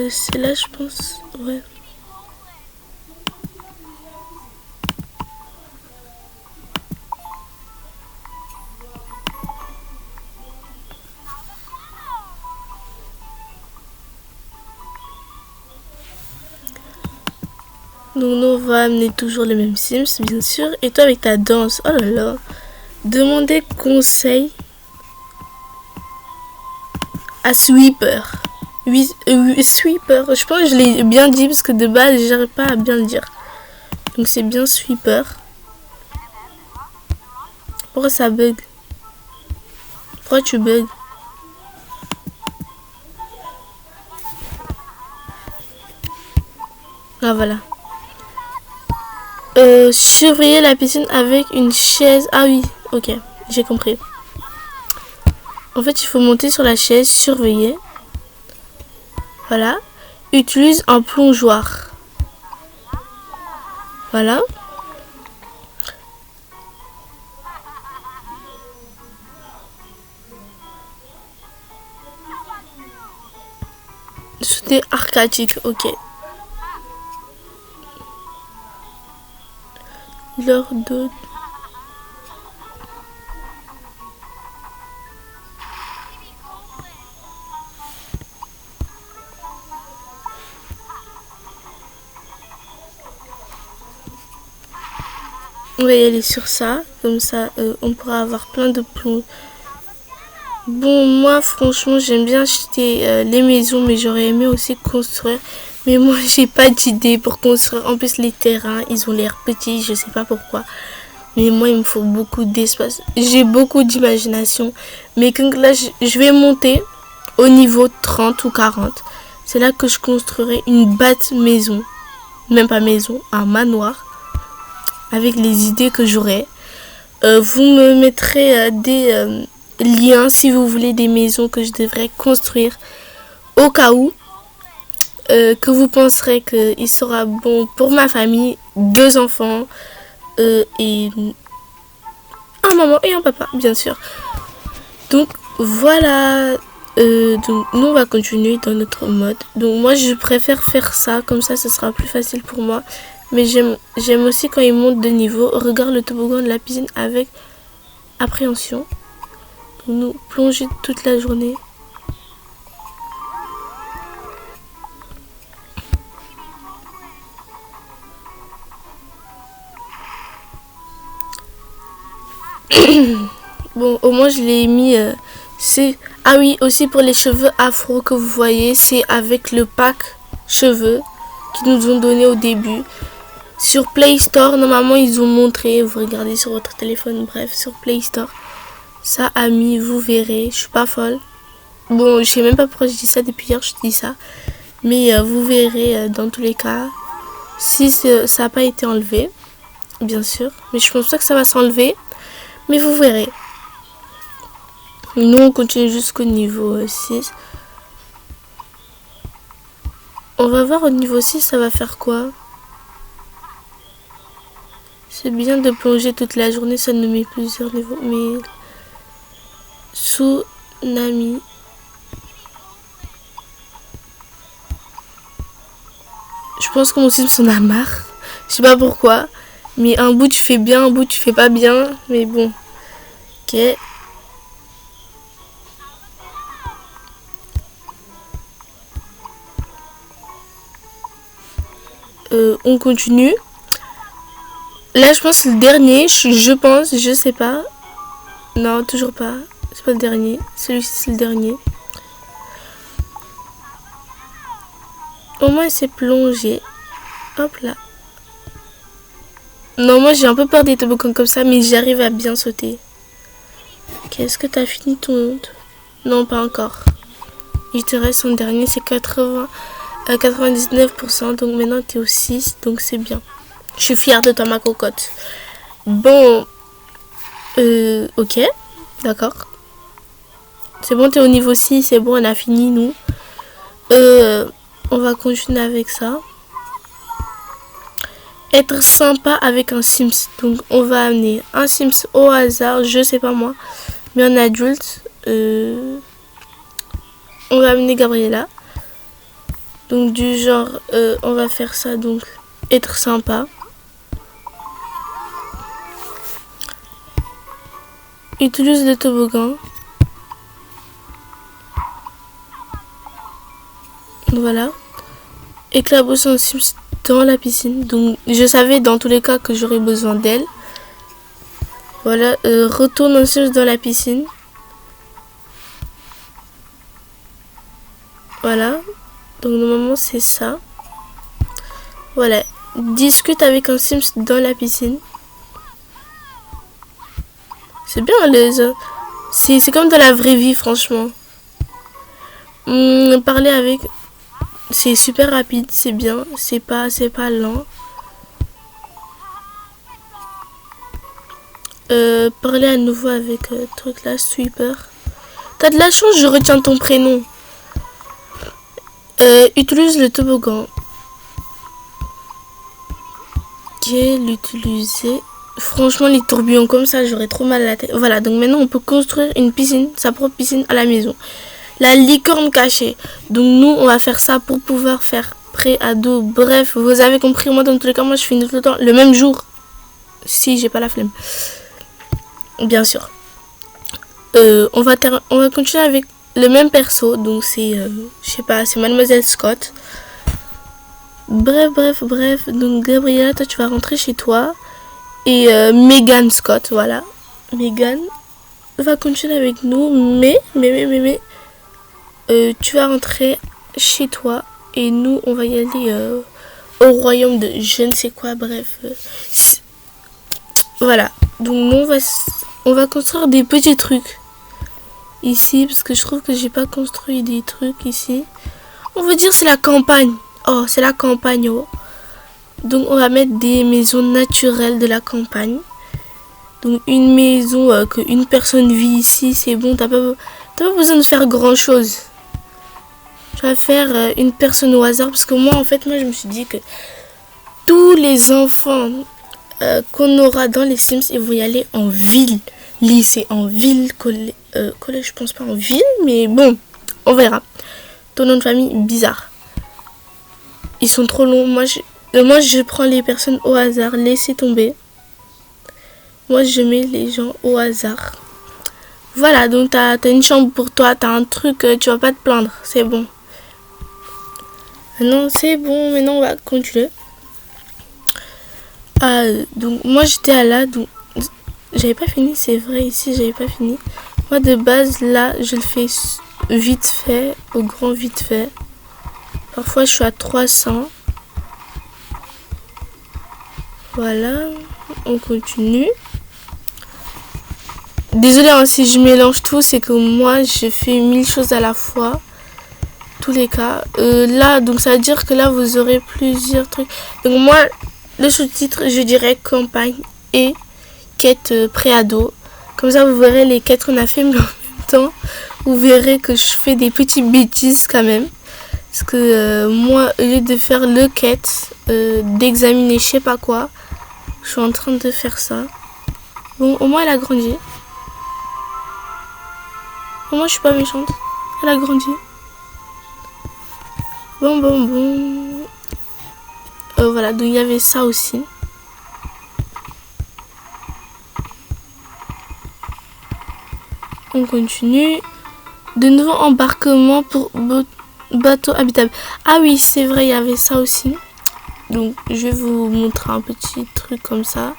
C'est là je pense, ouais. Donc nous on va amener toujours les mêmes Sims bien sûr. Et toi avec ta danse, oh là là. Demandez conseil à sweeper. Oui, sweeper. Je pense que je l'ai bien dit parce que de base, j'arrive pas à bien le dire. Donc c'est bien sweeper. Pourquoi ça bug? Pourquoi tu bugs? Ah voilà. Surveiller la piscine avec une chaise. Ah oui, ok, j'ai compris. En fait, il faut monter sur la chaise, surveiller. Voilà. Utilise un plongeoir. Voilà. Sauter arcadique, ok. L'heure de... On va y aller sur ça, comme ça on pourra avoir plein de plans. Bon, moi franchement j'aime bien acheter les maisons, mais j'aurais aimé aussi construire. Mais moi j'ai pas d'idée pour construire. En plus les terrains ils ont l'air petits, je sais pas pourquoi. Mais moi il me faut beaucoup d'espace. J'ai beaucoup d'imagination. Mais quand là je vais monter au niveau 30 ou 40. C'est là que je construirai une batte maison. Même pas maison, un manoir. Avec les idées que j'aurai. Vous me mettrez des liens si vous voulez des maisons que je devrais construire. Au cas où que vous penserez qu'il sera bon pour ma famille. 2 enfants et un maman et un papa bien sûr. Donc voilà. Donc nous on va continuer dans notre mode. Donc moi je préfère faire ça. Comme ça ce sera plus facile pour moi. Mais j'aime aussi quand il monte de niveau. Regarde le toboggan de la piscine avec appréhension. Donc nous plonger toute la journée. Bon, au moins je l'ai mis. C'est ah oui, aussi pour les cheveux afro que vous voyez, c'est avec le pack cheveux qu'ils nous ont donné au début. Sur Play Store, normalement ils ont montré, vous regardez sur votre téléphone, bref, sur Play Store. Ça a mis, vous verrez, je suis pas folle. Bon, je sais même pas pourquoi je dis ça depuis hier, je dis ça. Mais vous verrez dans tous les cas, si ça n'a pas été enlevé, bien sûr. Mais je pense pas que ça va s'enlever, mais vous verrez. Nous on continue jusqu'au niveau 6. On va voir au niveau 6 ça va faire quoi. C'est bien de plonger toute la journée, ça nous met plusieurs niveaux. Mais tsunami. Je pense que mon Sims en a marre. Je sais pas pourquoi. Mais un bout tu fais bien, un bout tu fais pas bien. Mais bon. Ok. On continue. Là je pense que c'est le dernier. Je pense, je sais pas. Non, toujours pas. C'est pas le dernier. Celui-ci c'est le dernier. Au moins il s'est plongé. Hop là. Non, moi j'ai un peu peur des toboggans comme ça, mais j'arrive à bien sauter. Ok, est-ce que t'as fini ton honte? Non, pas encore. Il te reste un dernier, c'est 99%. Donc maintenant t'es au 6, donc c'est bien. Je suis fière de toi, ma cocotte. Bon. Ok. D'accord. C'est bon, t'es au niveau 6, c'est bon, on a fini, nous. On va continuer avec ça. Être sympa avec un Sims. Donc on va amener un Sims au hasard, je sais pas moi. Mais un adulte. On va amener Gabriella. Donc du genre, on va faire ça, donc être sympa. Utilise le toboggan. Voilà. Éclabousse un Sims dans la piscine. Donc je savais dans tous les cas que j'aurais besoin d'elle. Voilà. Retourne un Sims dans la piscine. Voilà. Donc normalement c'est ça. Voilà. Discute avec un Sims dans la piscine. C'est bien c'est comme dans la vraie vie franchement. Parler avec... C'est super rapide, c'est bien. C'est pas lent. Parler à nouveau avec truc là, sweeper. T'as de la chance, je retiens ton prénom. Utilise le toboggan. Ok, l'utiliser. Franchement, les tourbillons comme ça, j'aurais trop mal à la tête. Voilà, donc maintenant on peut construire une piscine, sa propre piscine à la maison. La licorne cachée. Donc nous, on va faire ça pour pouvoir faire pré-ado. Bref, vous avez compris, moi dans tous les cas, moi je finis tout le temps le même jour. Si j'ai pas la flemme. Bien sûr. On va continuer avec le même perso. Donc c'est, je sais pas, c'est Mademoiselle Scott. Bref. Donc Gabriella, toi tu vas rentrer chez toi. Et Megan Scott, voilà. Megan va continuer avec nous. Mais tu vas rentrer chez toi. Et nous, on va y aller au royaume de je ne sais quoi. Bref. Voilà. Donc nous, on va construire des petits trucs. Ici, parce que je trouve que j'ai pas construit des trucs ici. On veut dire c'est la campagne. Oh, c'est la campagne, oh. Donc on va mettre des maisons naturelles de la campagne. Donc une maison qu'une personne vit ici, c'est bon, t'as pas besoin de faire grand chose. Tu vas faire une personne au hasard, parce que moi je me suis dit que tous les enfants qu'on aura dans les Sims, ils vont y aller en ville. Lycée, en ville, collège, je pense pas en ville, mais bon, on verra. Ton nom de famille, bizarre. Ils sont trop longs, moi je prends les personnes au hasard, laissez tomber. Moi je mets les gens au hasard. Voilà, donc t'as une chambre pour toi, t'as un truc, tu vas pas te plaindre, c'est bon. Non, c'est bon, maintenant on va continuer. Donc moi j'étais à là, donc j'avais pas fini, c'est vrai, ici j'avais pas fini. Moi de base là, je le fais vite fait, au grand vite fait. Parfois je suis à 300. Voilà, on continue. Désolée hein, si je mélange tout, c'est que moi je fais 1000 choses à la fois. Tous les cas. Là, donc ça veut dire que là vous aurez plusieurs trucs. Donc moi, le sous-titre, je dirais campagne et quête pré-ado. Comme ça vous verrez les quêtes qu'on a fait, mais en même temps, vous verrez que je fais des petites bêtises quand même. Parce que moi, au lieu de faire le quête, d'examiner je sais pas quoi, je suis en train de faire ça. Bon, au moins elle a grandi. Au moins je suis pas méchante. Elle a grandi. Bon. Voilà, donc il y avait ça aussi. On continue. De nouveau embarquement pour bateau habitable. Ah oui, c'est vrai, il y avait ça aussi. Donc, je vais vous montrer un petit truc comme ça.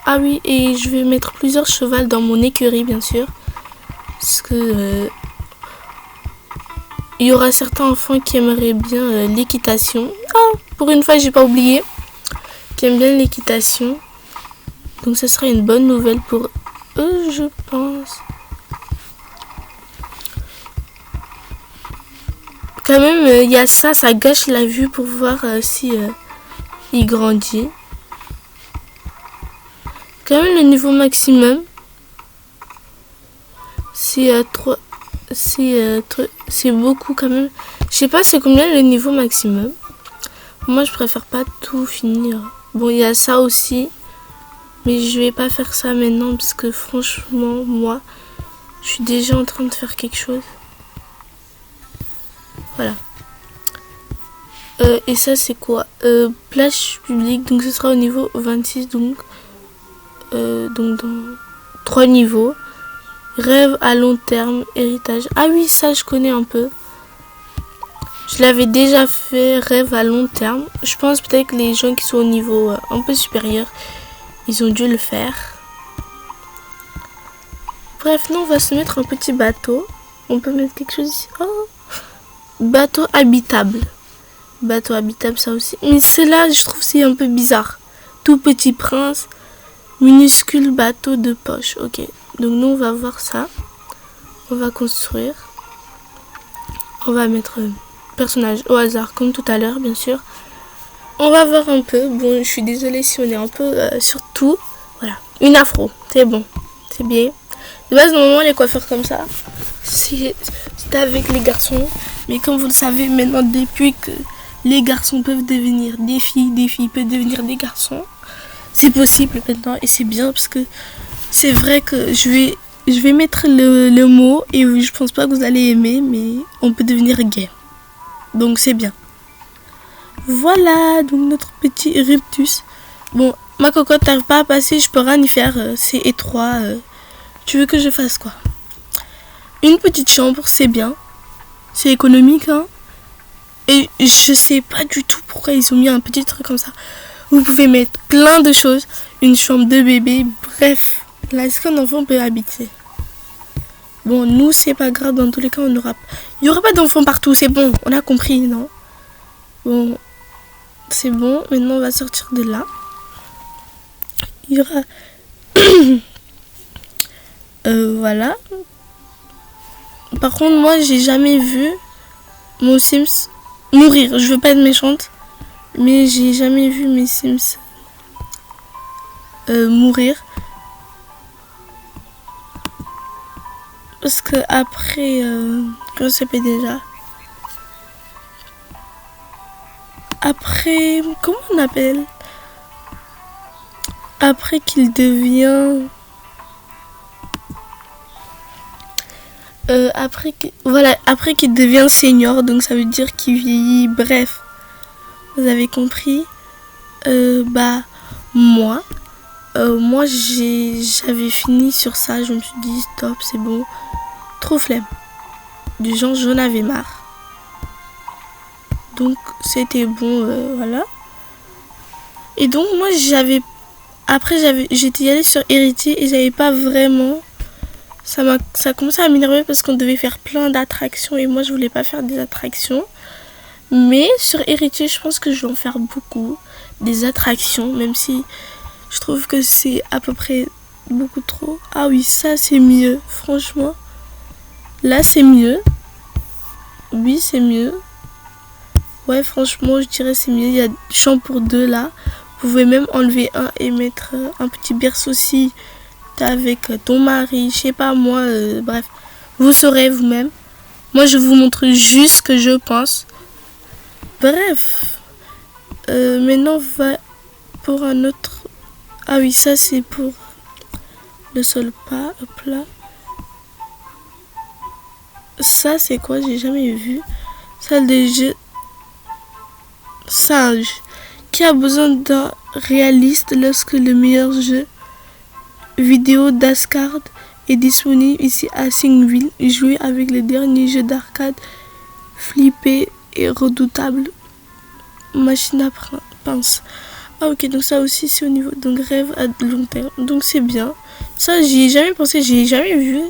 Ah oui, et je vais mettre plusieurs chevals dans mon écurie, bien sûr. Parce que... il y aura certains enfants qui aimeraient bien l'équitation. Ah, pour une fois, j'ai pas oublié. Qui aiment bien l'équitation. Donc, ce sera une bonne nouvelle pour eux, je pense. Quand même, il y a ça gâche la vue pour voir si il grandit. Quand même, le niveau maximum, c'est beaucoup quand même. Je sais pas c'est combien le niveau maximum. Moi je préfère pas tout finir. Bon, il y a ça aussi, mais je vais pas faire ça maintenant parce que franchement moi je suis déjà en train de faire quelque chose. Voilà. Et ça c'est quoi? Plage publique, donc ce sera au niveau 26, donc dans 3 niveaux. Rêve à long terme, héritage. Ah oui, ça je connais un peu. Je l'avais déjà fait, rêve à long terme. Je pense peut-être que les gens qui sont au niveau un peu supérieur, ils ont dû le faire. Bref, nous on va se mettre un petit bateau. On peut mettre quelque chose ici. Oh. Bateau habitable. Bateau habitable, ça aussi. Mais celle-là, je trouve c'est un peu bizarre. Tout petit prince. Minuscule bateau de poche. Ok. Donc nous on va voir ça. On va construire. On va mettre personnage au hasard comme tout à l'heure, bien sûr. On va voir un peu. Bon, je suis désolée si on est un peu sur tout. Voilà. Une afro. C'est bon. C'est bien. De base, normalement, les coiffeurs comme ça, c'était avec les garçons. Mais comme vous le savez, maintenant, depuis que les garçons peuvent devenir des filles peuvent devenir des garçons, c'est possible maintenant. Et c'est bien parce que c'est vrai que je vais mettre le mot et je pense pas que vous allez aimer, mais on peut devenir gay. Donc c'est bien. Voilà, donc notre petit rictus. Bon, ma cocotte, t'arrives pas à passer, je peux rien y faire, c'est étroit. Tu veux que je fasse quoi? Une petite chambre, c'est bien. C'est économique, hein. Et je sais pas du tout pourquoi ils ont mis un petit truc comme ça. Vous pouvez mettre plein de choses. Une chambre de bébé, bref. Là, est-ce qu'un enfant peut habiter? Bon, nous, c'est pas grave. Dans tous les cas, il y aura pas d'enfants partout. C'est bon, on a compris, non? Bon, c'est bon. Maintenant, on va sortir de là. Il y aura... voilà. Par contre, moi, j'ai jamais vu mon Sims mourir. Je veux pas être méchante, mais j'ai jamais vu mes Sims mourir. Parce que après, comment ça s'appelle déjà? Après, comment on appelle? Après qu'il devient... après qu'il devient senior, donc ça veut dire qu'il vieillit, bref, vous avez compris. Moi j'avais fini sur ça, je me suis dit stop, c'est bon, trop flemme, du genre j'en avais marre, donc c'était bon, voilà. Et donc moi j'étais allée sur Héritier et j'avais pas vraiment... Ça a commencé à m'énerver parce qu'on devait faire plein d'attractions et moi je voulais pas faire des attractions. Mais sur Héritier, je pense que je vais en faire beaucoup. Des attractions, même si je trouve que c'est à peu près beaucoup trop. Ah oui, ça c'est mieux, franchement. Là c'est mieux. Oui, c'est mieux. Ouais, franchement, je dirais c'est mieux. Il y a chambre pour deux là. Vous pouvez même enlever un et mettre un petit berceau aussi. Avec ton mari, je sais pas moi, bref, vous saurez vous-même. Moi je vous montre juste ce que je pense. Bref, maintenant on va pour un autre. Ah oui, ça c'est pour le sol pas, hop là. Ça c'est quoi? J'ai jamais vu. Salle de jeu singe. Qui a besoin d'un réaliste lorsque le meilleur jeu vidéo d'Asgard est disponible ici à Singville. Jouer avec les derniers jeux d'arcade flippés et redoutables. Machine à pince. Ah ok, donc ça aussi c'est au niveau d'un rêve à long terme. Donc c'est bien. Ça j'y ai jamais pensé, j'y ai jamais vu.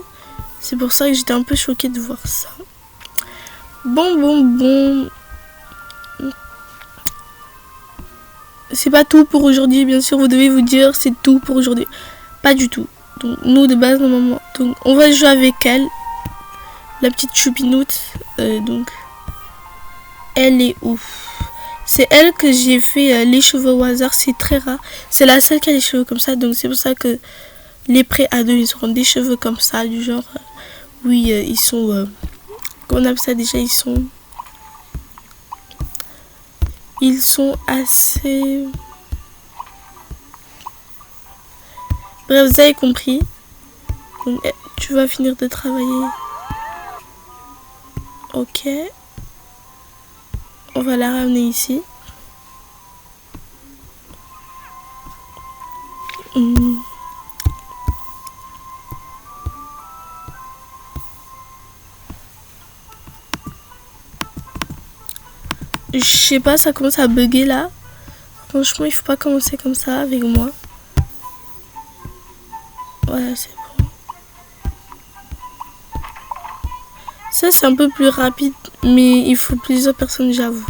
C'est pour ça que j'étais un peu choquée de voir ça. Bon. C'est pas tout pour aujourd'hui, bien sûr, vous devez vous dire c'est tout pour aujourd'hui. Pas du tout. Donc nous de base normalement. Donc on va jouer avec elle. La petite choupinoute. Donc elle est où? C'est elle que j'ai fait les cheveux au hasard. C'est très rare. C'est la seule qui a les cheveux comme ça. Donc c'est pour ça que les pré-ados ils auront des cheveux comme ça. Du genre oui ils sont comment on appelle ça déjà? Ils sont assez... Bref, vous avez compris. Donc, tu vas finir de travailler. Ok. On va la ramener ici. Je sais pas, ça commence à bugger là. Franchement, il faut pas commencer comme ça avec moi. Voilà, c'est bon. Ça, c'est un peu plus rapide, mais il faut plusieurs personnes, j'avoue.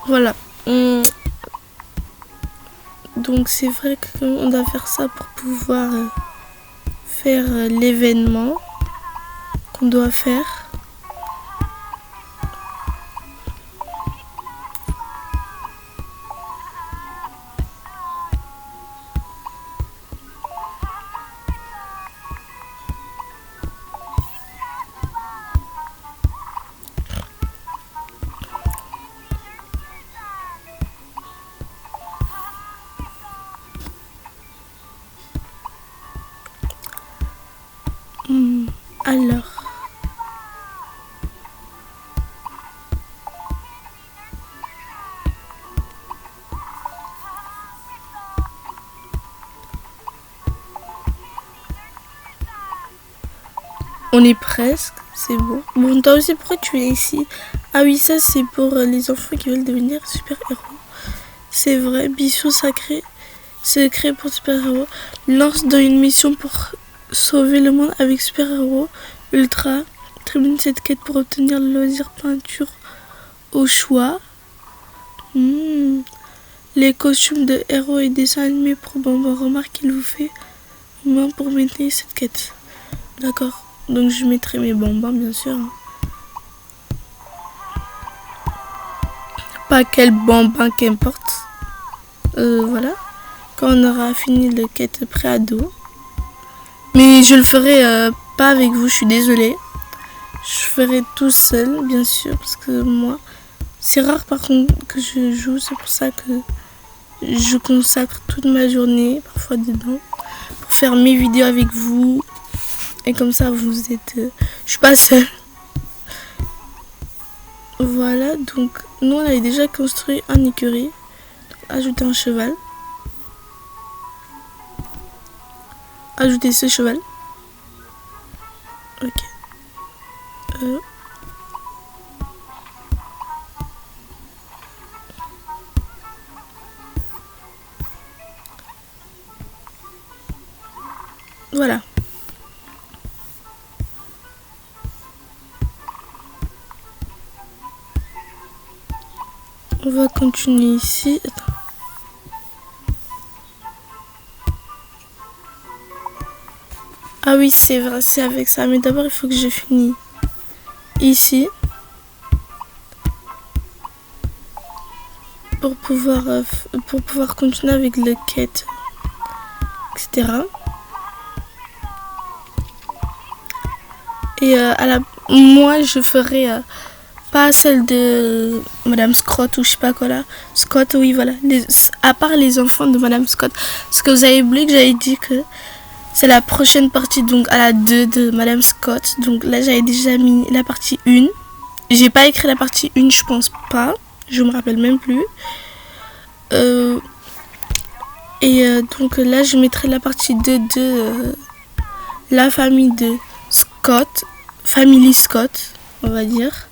Voilà. Donc c'est vrai qu'on doit faire ça pour pouvoir faire l'événement qu'on doit faire. Alors. On est presque, c'est bon. Bon, toi aussi, pourquoi tu es ici? Ah oui, ça c'est pour les enfants qui veulent devenir super-héros. C'est vrai, mission sacrée, secret pour super-héros. Lance dans une mission pour sauver le monde avec super-héros. Ultra, termine cette quête pour obtenir le loisir peinture au choix. Les costumes de héros et dessins animés pour Bonbon. Remarque qu'il vous fait main pour maintenir cette quête. D'accord. Donc je mettrai mes bonbons bien sûr. Pas quel bonbon qu'importe. Voilà. Quand on aura fini le quête pré-ado. Mais je le ferai pas avec vous, je suis désolée. Je ferai tout seul bien sûr. Parce que moi, c'est rare par contre que je joue. C'est pour ça que je consacre toute ma journée, parfois dedans, pour faire mes vidéos avec vous. Et comme ça, vous êtes... je suis pas seule. Voilà, donc nous, on avait déjà construit un écurie. Donc, ajouter un cheval. Ajouter ce cheval. Ok. Voilà. On va continuer ici. Attends. Ah oui, c'est vrai, c'est avec ça. Mais d'abord, il faut que je finisse ici. Pour pouvoir continuer avec le quête, etc. Et moi, je ferai pas celle de Madame Scott ou je sais pas quoi là. Scott, oui, voilà. À part les enfants de Madame Scott. Parce que vous avez oublié que j'avais dit que c'est la prochaine partie, donc à la 2 de Madame Scott. Donc là, j'avais déjà mis la partie 1. J'ai pas écrit la partie 1, je pense pas. Je me rappelle même plus. Donc là, je mettrai la partie 2 de la famille de Scott. Family Scott, on va dire.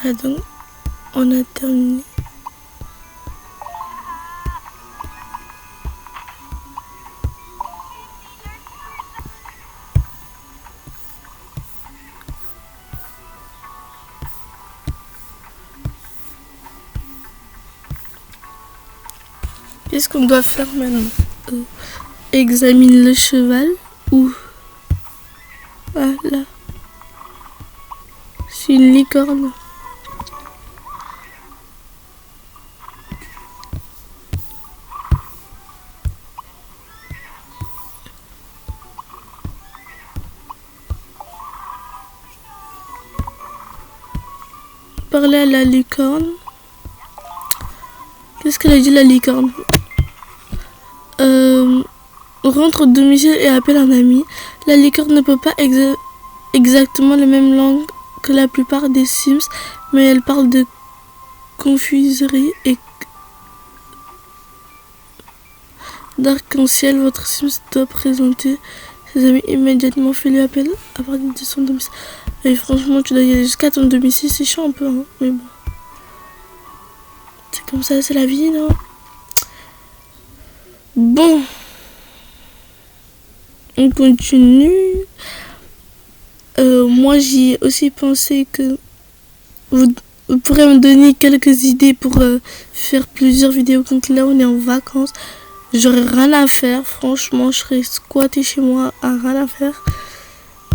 Voilà, donc on a terminé. Qu'est-ce qu'on doit faire maintenant? Examine le cheval. Où? Voilà. C'est une licorne. parler à la licorne. Qu'est-ce qu'elle a dit la licorne? Rentre au domicile et appelle un ami. La licorne ne peut pas exactement la même langue que la plupart des Sims, mais elle parle de confiserie et d'arc-en-ciel. Votre Sims doit présenter ses amis immédiatement. Fais-lui appel à partir de son domicile. Et franchement, tu dois y aller jusqu'à ton domicile. C'est chiant un peu, hein, mais bon. C'est comme ça, c'est la vie, non? Bon. On continue. Moi, j'y ai aussi pensé que vous pourrez me donner quelques idées pour faire plusieurs vidéos. Donc là, on est en vacances. J'aurais rien à faire. Franchement, je serais squattée chez moi à rien à faire.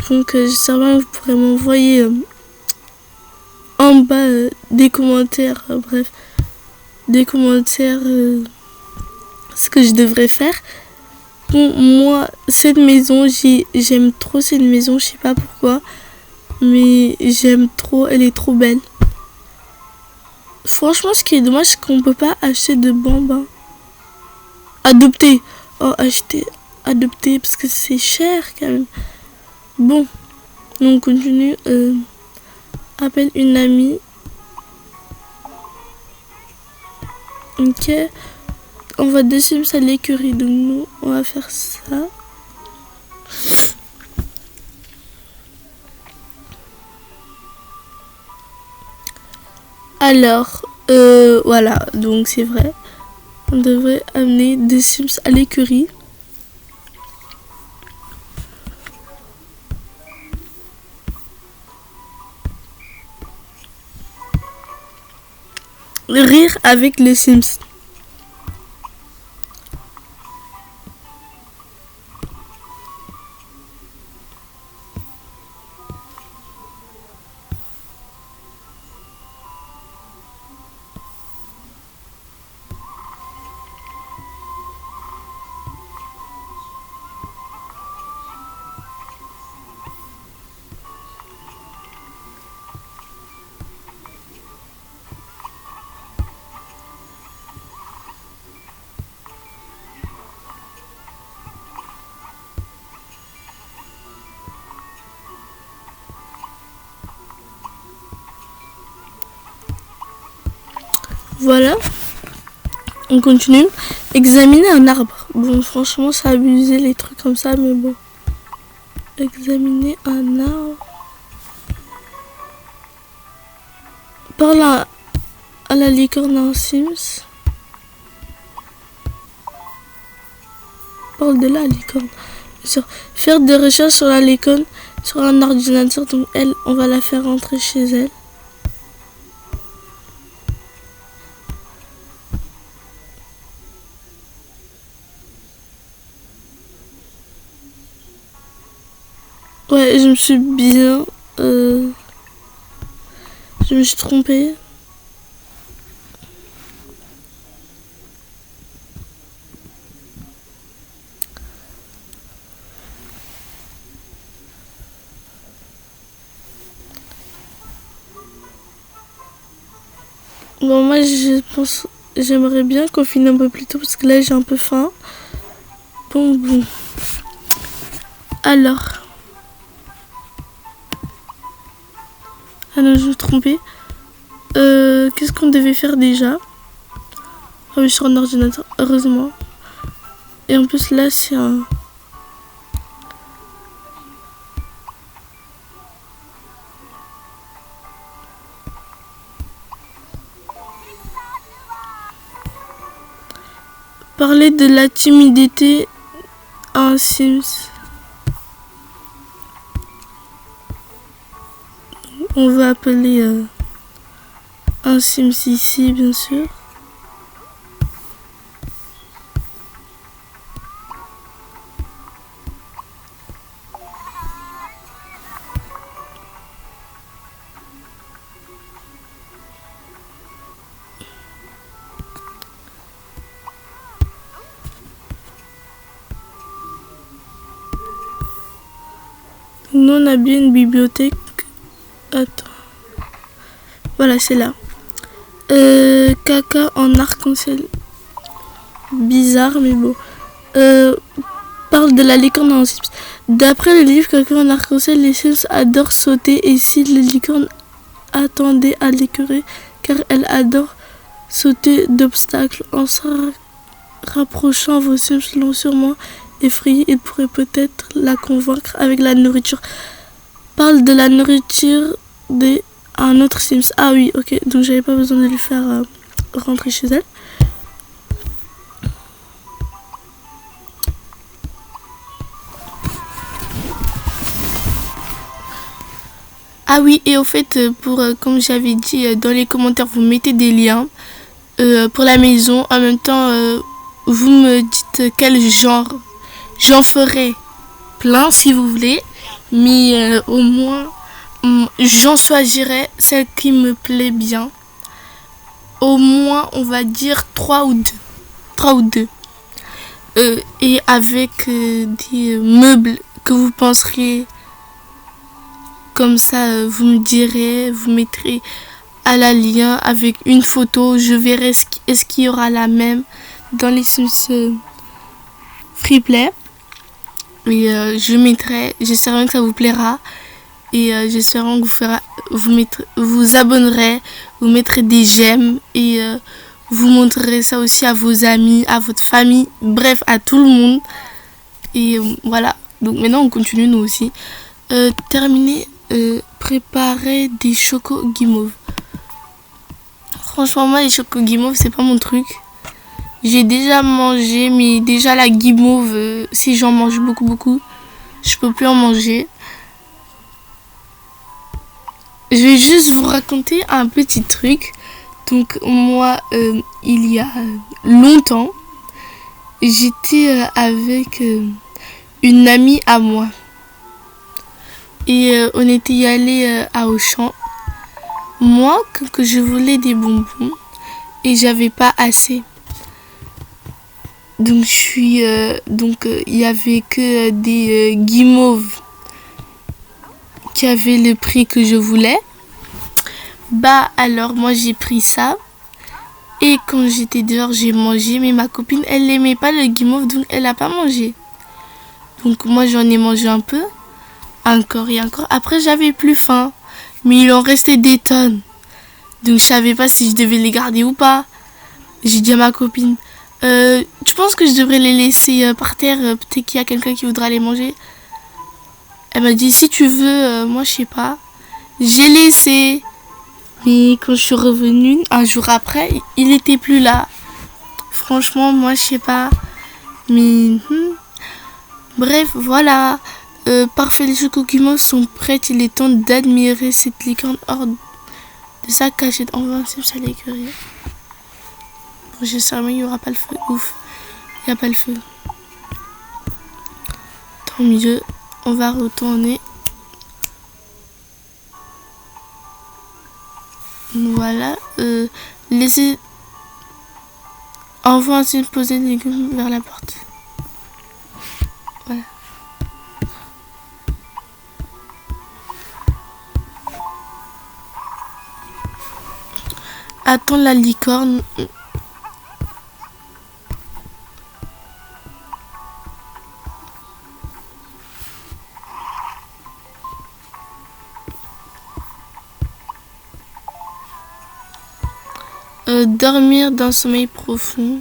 Donc, j'espère bien que vous pourrez m'envoyer en bas des commentaires. Bref, des commentaires. Ce que je devrais faire. Bon, moi, cette maison, j'aime trop cette maison, je sais pas pourquoi, mais j'aime trop, elle est trop belle. Franchement, ce qui est dommage, c'est qu'on peut pas acheter de bambins. Adopter. Oh, acheter, adopter, parce que c'est cher quand même. Bon, on continue. Appelle une amie. Ok. On va de Sims à l'écurie, donc nous, on va faire ça. Alors, voilà, donc c'est vrai. On devrait amener des Sims à l'écurie. Rire avec les Sims. Voilà. On continue. Examiner un arbre. Bon, franchement, c'est abusé les trucs comme ça, mais bon. Examiner un arbre. Parle à la licorne en Sims. Parle de la licorne. Faire des recherches sur la licorne sur un ordinateur. Donc elle, on va la faire rentrer chez elle. Ouais, je me suis bien... je me suis trompée. Bon, moi, je pense... J'aimerais bien qu'on finisse un peu plus tôt parce que là, j'ai un peu faim. Bon. Alors... Ah non, je me suis trompée. Qu'est-ce qu'on devait faire déjà? Ah oui, sur un ordinateur, heureusement. Et en plus, là, c'est un... Parler de la timidité à un Sims. On va appeler un Sims ici, bien sûr. Nous, on a bien une bibliothèque. Attends. Voilà, c'est là. Caca en arc-en-ciel. Bizarre, mais bon. Parle de la licorne dans Sims. D'après le livre Caca en arc-en-ciel, les Sims adorent sauter et si la licorne attendait à l'écœurer car elle adore sauter d'obstacles. En se rapprochant, vos Sims l'ont sûrement effrayée et pourraient peut-être la convaincre avec la nourriture. Parle de la nourriture d'un autre Sims. Ah oui, ok, donc j'avais pas besoin de lui faire rentrer chez elle. Ah oui, et au fait, comme j'avais dit dans les commentaires, vous mettez des liens pour la maison. En même temps, vous me dites quel genre. J'en ferai plein si vous voulez, mais au moins, j'en choisirai celle qui me plaît bien. Au moins, on va dire 3 ou 2. 3 ou 2. Et avec des meubles que vous penseriez. Comme ça, vous me direz, vous mettrez à la lien avec une photo. Je verrai est-ce qu'il y aura la même dans les Sims Freeplay. Et je mettrai, j'espère que ça vous plaira. Et j'espère que vous abonnerez, vous mettrez des j'aime et vous montrerez ça aussi à vos amis, à votre famille, bref, à tout le monde. Et voilà. Donc maintenant, on continue nous aussi. Terminer. Préparer des chocos guimauves. Franchement, moi les chocos guimauves c'est pas mon truc. J'ai déjà mangé, mais déjà la guimauve, si j'en mange beaucoup, je peux plus en manger. Je vais juste vous raconter un petit truc. Donc moi, il y a longtemps, j'étais avec une amie à moi. Et on était allé à Auchan. Moi, que je voulais des bonbons et j'avais pas assez. Donc il y avait que des guimauves qui avaient le prix que je voulais. Bah alors moi j'ai pris ça et quand j'étais dehors j'ai mangé, mais ma copine elle n'aimait pas le guimauve donc elle a pas mangé. Donc moi j'en ai mangé un peu. Encore et encore. Après, j'avais plus faim. Mais il en restait des tonnes. Donc, je savais pas si je devais les garder ou pas. J'ai dit à ma copine, tu penses que je devrais les laisser par terre? Peut-être qu'il y a quelqu'un qui voudra les manger. Elle m'a dit, si tu veux, moi, je sais pas. J'ai laissé. Mais quand je suis revenue, un jour après, il était plus là. Franchement, moi, je sais pas. Mais, bref, voilà. Parfait, les chocos sont prêts. Il est temps d'admirer cette licorne hors de sa cachette. Invincible, ça l'écurie. Bon, j'espère qu'il n'y aura pas le feu. Ouf, il n'y a pas le feu. Tant mieux. On va retourner. Voilà. Laissez. Invincible, poser les légumes vers la porte. Voilà. Attends la licorne. Dormir d'un sommeil profond.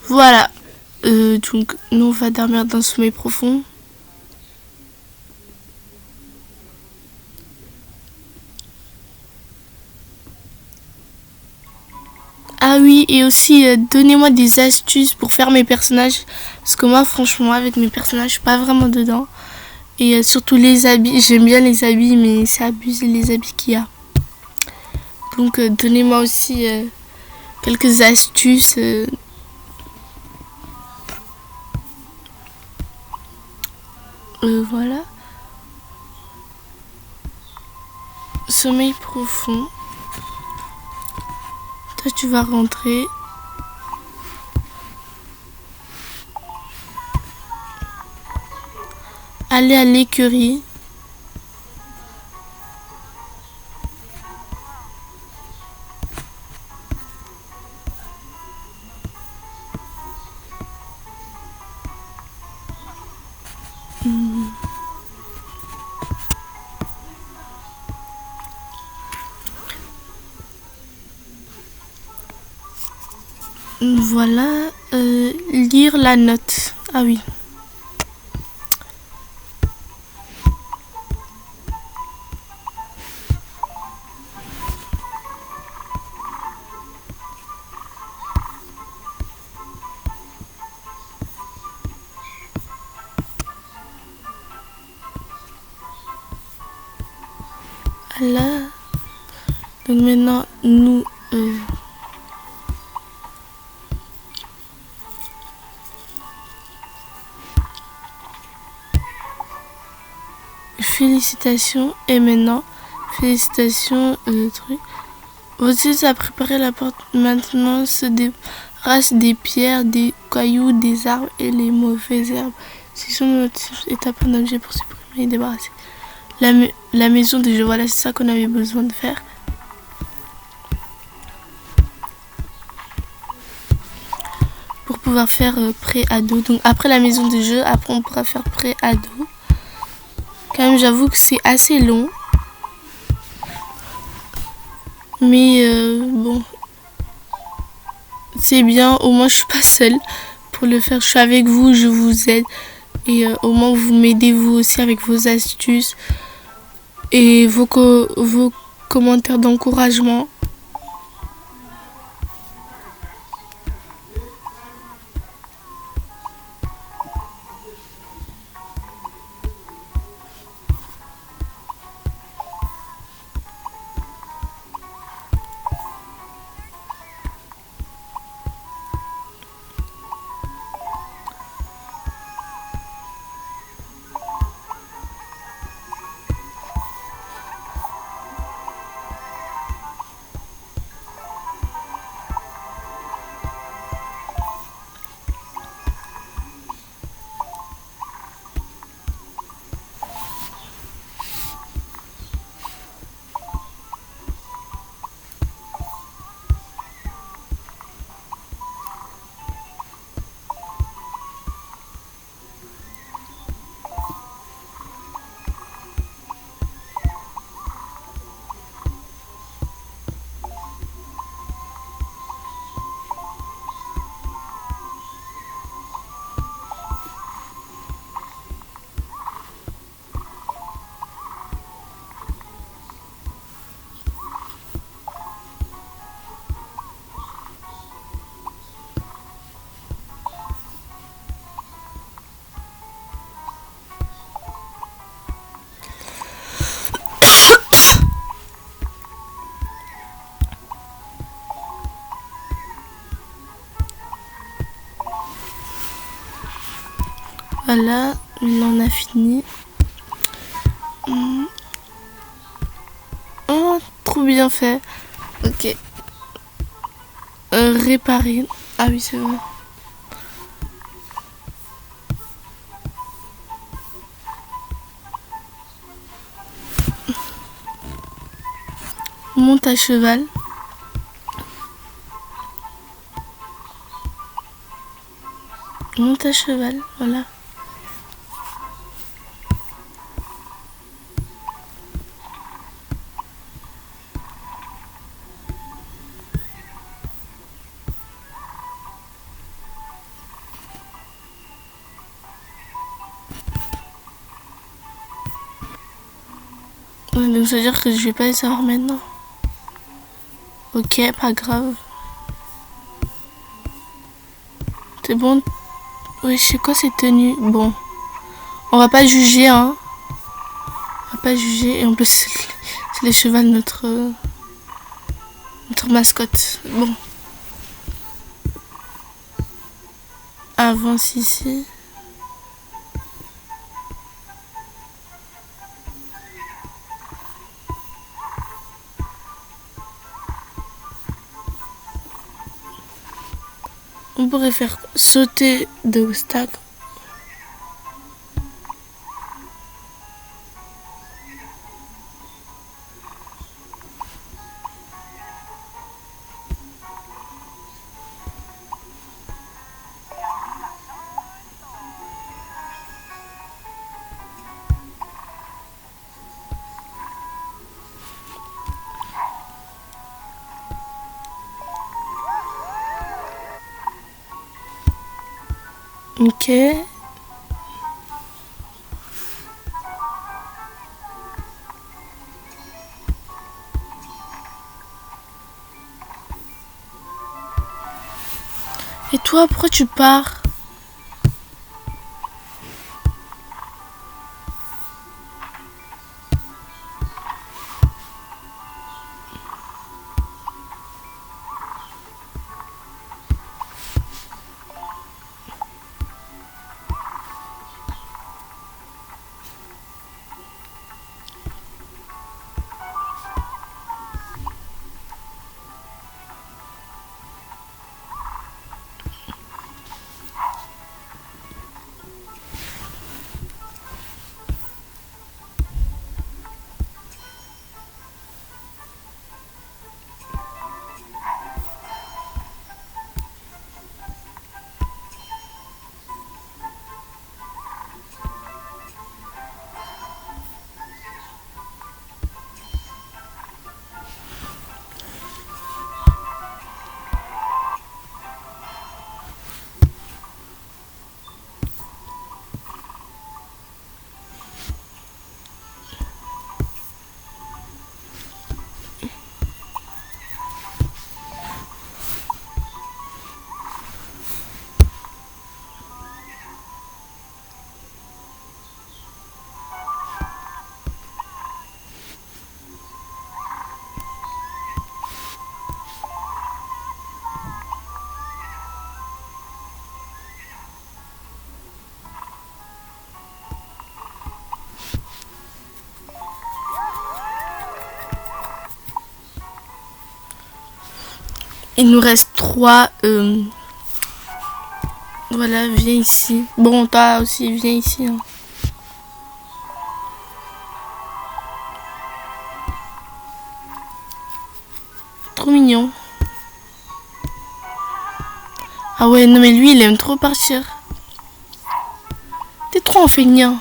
Voilà. Donc, nous, on va dormir d'un sommeil profond. Ah oui, et aussi, donnez-moi des astuces pour faire mes personnages. Parce que moi, franchement, avec mes personnages, je suis pas vraiment dedans. Et surtout les habits. J'aime bien les habits, mais c'est abusé les habits qu'il y a. Donc, donnez-moi aussi quelques astuces. Voilà. sommeil profond. Toi, tu vas rentrer. Aller à l'écurie. Voilà, lire la note. Ah oui. Là, donc maintenant nous félicitations et maintenant félicitations truc. Voici à préparer la porte. Maintenant se débarrasse des pierres, des cailloux, des arbres et les mauvaises herbes. Si son motif est à prendre objet pour supprimer et débarrasser. La maison des jeux, voilà, c'est ça qu'on avait besoin de faire. Pour pouvoir faire pré-ado. Donc après la maison des jeux, après on pourra faire pré-ado. Quand même, j'avoue que c'est assez long. Mais bon, c'est bien, au moins je suis pas seule pour le faire. Je suis avec vous, je vous aide. Et au moins vous m'aidez vous aussi avec vos astuces et vos commentaires d'encouragement. Voilà, on en a fini. Oh, trop bien fait. Ok. Réparer. Ah oui, c'est vrai. Monte à cheval. Monte à cheval, voilà. Ouais, donc ça veut dire que je vais pas les savoir maintenant. Ok, pas grave. C'est bon. Oui, je sais quoi cette tenue. Bon. On va pas juger, hein. On va pas juger. Et en plus, c'est les chevals, notre mascotte. Bon. Avance ici. On pourrait faire sauter de obstacles. Ok. Et toi, pourquoi tu pars? Il nous reste 3. Voilà, viens ici. Bon, toi aussi, viens ici. Hein. Trop mignon. Ah ouais, non mais lui, il aime trop partir. T'es trop feignant.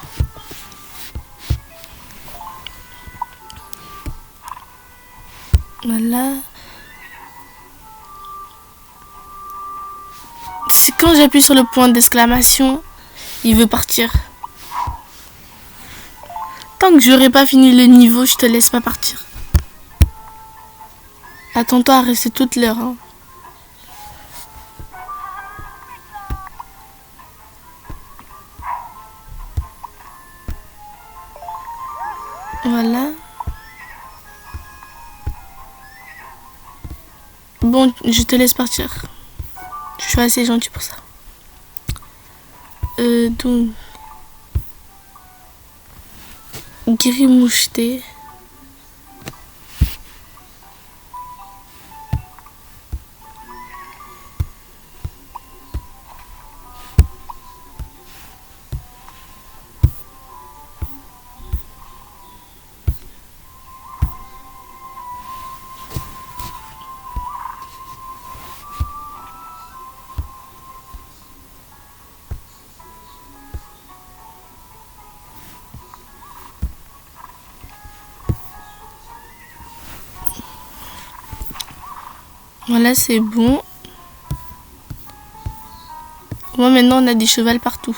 Voilà. C'est quand j'appuie sur le point d'exclamation, il veut partir. Tant que j'aurai pas fini le niveau, je te laisse pas partir. Attends-toi à rester toute l'heure. Hein. Voilà. Bon, je te laisse partir. Je suis assez gentil pour ça. Donc... Grimoucheté. Voilà, c'est bon. Moi, maintenant, on a des chevals partout.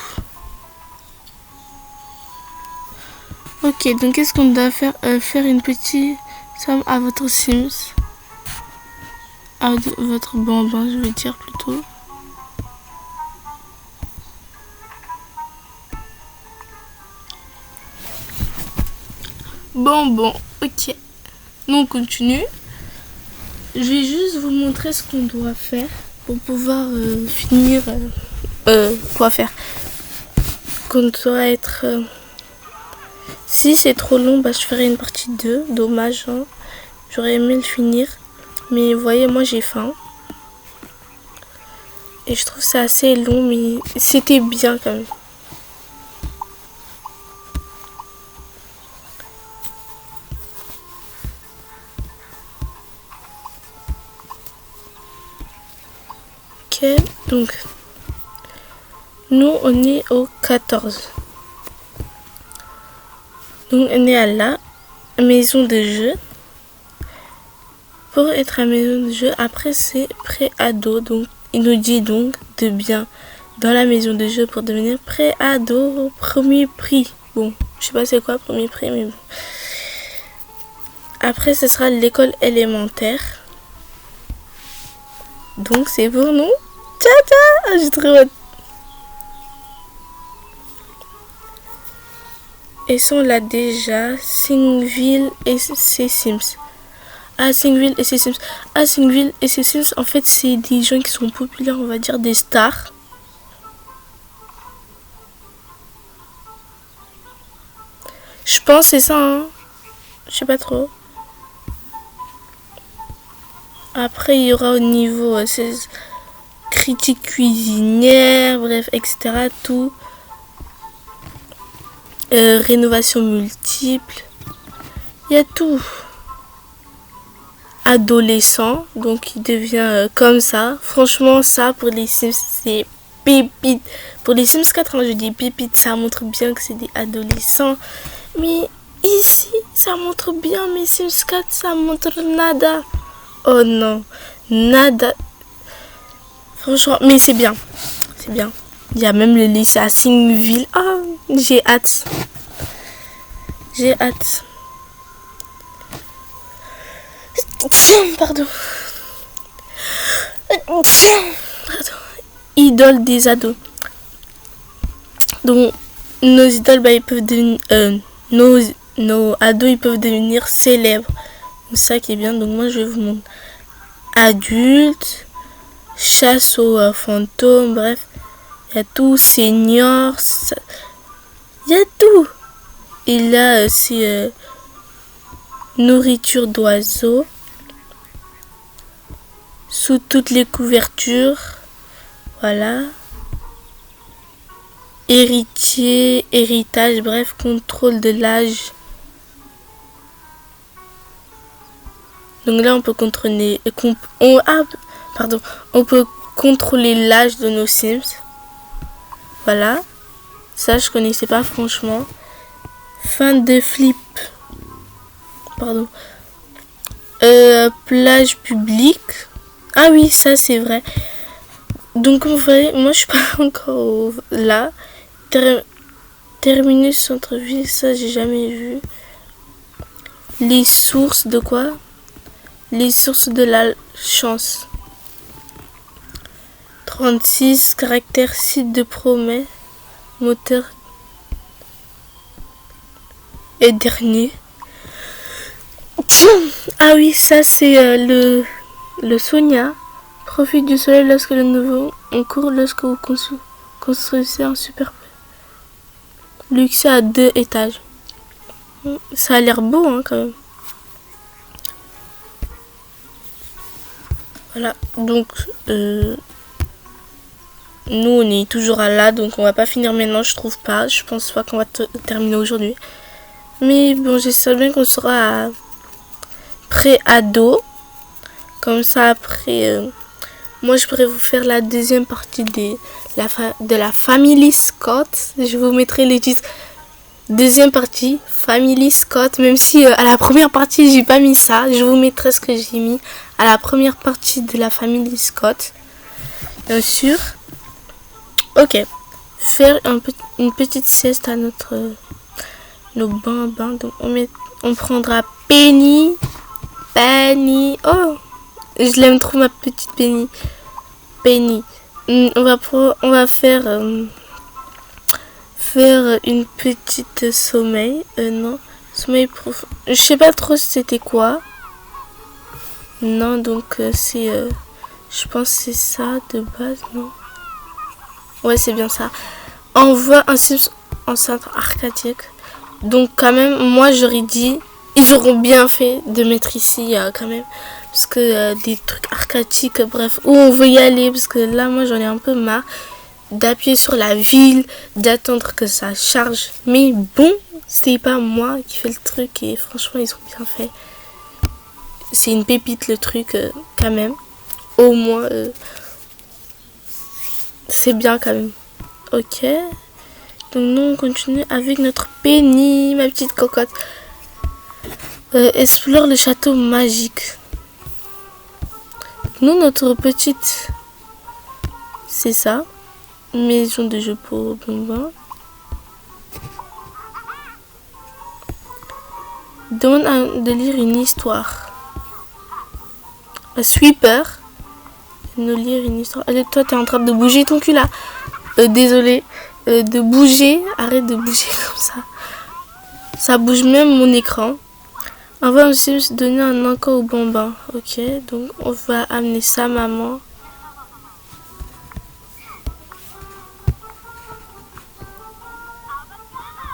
Ok, donc qu'est-ce qu'on doit faire? Faire une petite somme à votre Sims. À votre bambin, je veux dire plutôt. Bon, ok. Nous, on continue. Je vais juste vous montrer ce qu'on doit faire pour pouvoir finir. Quoi faire? Qu'on doit être... Si c'est trop long, bah, je ferai une partie 2. Dommage, hein. J'aurais aimé le finir. Mais vous voyez, moi j'ai faim. Et je trouve ça assez long, mais c'était bien quand même. Ok, donc nous on est au 14. Donc on est à la maison de jeu. Pour être à maison de jeu, après c'est pré-ado. Donc il nous dit donc de bien dans la maison de jeu pour devenir pré-ado, premier prix. Bon, je sais pas c'est quoi premier prix, mais bon. Après ce sera l'école élémentaire. Donc c'est pour nous. Tcha, j'ai trop hâte. Et sont là déjà Singville et ses Sims. Singville et ses Sims. Singville et ses Sims, en fait, c'est des gens qui sont populaires, on va dire, des stars. Je pense c'est ça, hein. Je sais pas trop. Après, il y aura au niveau critique cuisinière, bref, etc. Tout. Rénovation multiple. Il y a tout. Adolescent, donc il devient comme ça. Franchement, ça pour les Sims, c'est pépite. Pour les Sims 4, hein, je dis pépite, ça montre bien que c'est des adolescents. Mais ici, ça montre bien, mais Sims 4, ça montre nada. Oh non, nada. Franchement, mais c'est bien. C'est bien. Il y a même le lycée à Singville. Oh, j'ai hâte. J'ai hâte. Pardon. Idole des ados. Donc, nos idoles, bah, ils peuvent devenir. Nos ados, ils peuvent devenir célèbres. C'est ça qui est bien. Donc, moi, je vais vous montrer. Adultes, chasse aux fantômes, bref. Il y a tout. Senior. Il y a tout. Et là, c'est nourriture d'oiseaux. Sous toutes les couvertures. Voilà. Héritier, héritage, bref, contrôle de l'âge. Donc là, on peut contrôler. On peut contrôler l'âge de nos Sims. Voilà. Ça, je connaissais pas, franchement. Fin de flip. Pardon. Plage publique. Ah oui, ça c'est vrai. Donc comme vous voyez, moi je suis pas encore là. Terminus centre-ville, ça j'ai jamais vu. Les sources de quoi? Les sources de la chance. 36 caractères, site de promesse, moteur et dernier. Ah oui, ça c'est le Sonia. Profite du soleil lorsque le nouveau on court lorsque vous construisez un super luxe à 2 étages. Ça a l'air beau, hein, quand même. Voilà, donc nous on est toujours à là, donc on va pas finir maintenant, je trouve pas. Je pense pas qu'on va terminer aujourd'hui. Mais bon, j'espère bien qu'on sera pré-ado. Comme ça après, moi je pourrais vous faire la deuxième partie de la Family Scott. Je vous mettrai les titres. Deuxième partie, Family Scott. Même si à la première partie j'ai pas mis ça, je vous mettrai ce que j'ai mis à la première partie de la Family Scott. Bien sûr. Ok. Faire une petite sieste à nos bains. Donc on prendra Penny. Oh, je l'aime trop, ma petite Penny. On va faire une petite sommeil. Non, sommeil profond. Je sais pas trop c'était quoi. Non, donc c'est je pense que c'est ça de base, non? Ouais, c'est bien ça. Envoie un Sims en centre arcadique. Donc quand même, moi j'aurais dit Ils auront bien fait de mettre ici quand même. Parce que des trucs arcatiques, bref, où on veut y aller. Parce que là, moi, j'en ai un peu marre d'appuyer sur la ville, d'attendre que ça charge. Mais bon, c'est pas moi qui fais le truc et franchement, ils ont bien fait. C'est une pépite le truc quand même. Au moins, c'est bien quand même. Ok. Donc nous, on continue avec notre Penny, ma petite cocotte. Explore le château magique. Nous, notre petite, c'est ça. Maison de jeu pour bonbons. Demande de lire une histoire. Un sweeper. Nous lire une histoire. Allez, toi, t'es en train de bouger ton cul là. Désolé. De bouger. Arrête de bouger comme ça. Ça bouge même mon écran. On va aussi se donner un encas au bambin. Ok, donc on va amener sa maman.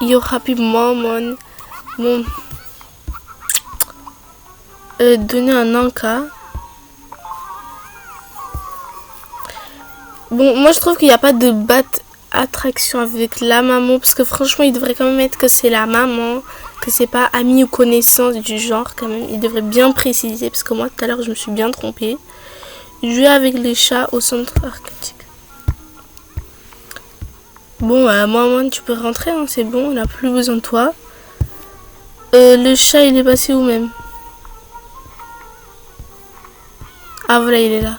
Yo happy moment. Bon. Donner un encas. Bon, moi je trouve qu'il n'y a pas de attraction avec la maman. Parce que franchement, il devrait quand même être que c'est la maman. Que c'est pas ami ou connaissance du genre quand même. Il devrait bien préciser. Parce que moi tout à l'heure je me suis bien trompée. Jouer avec les chats au centre arctique. Bon, maman, tu peux rentrer, hein, c'est bon, on n'a plus besoin de toi. Le chat, il est passé où même? Ah, voilà, il est là.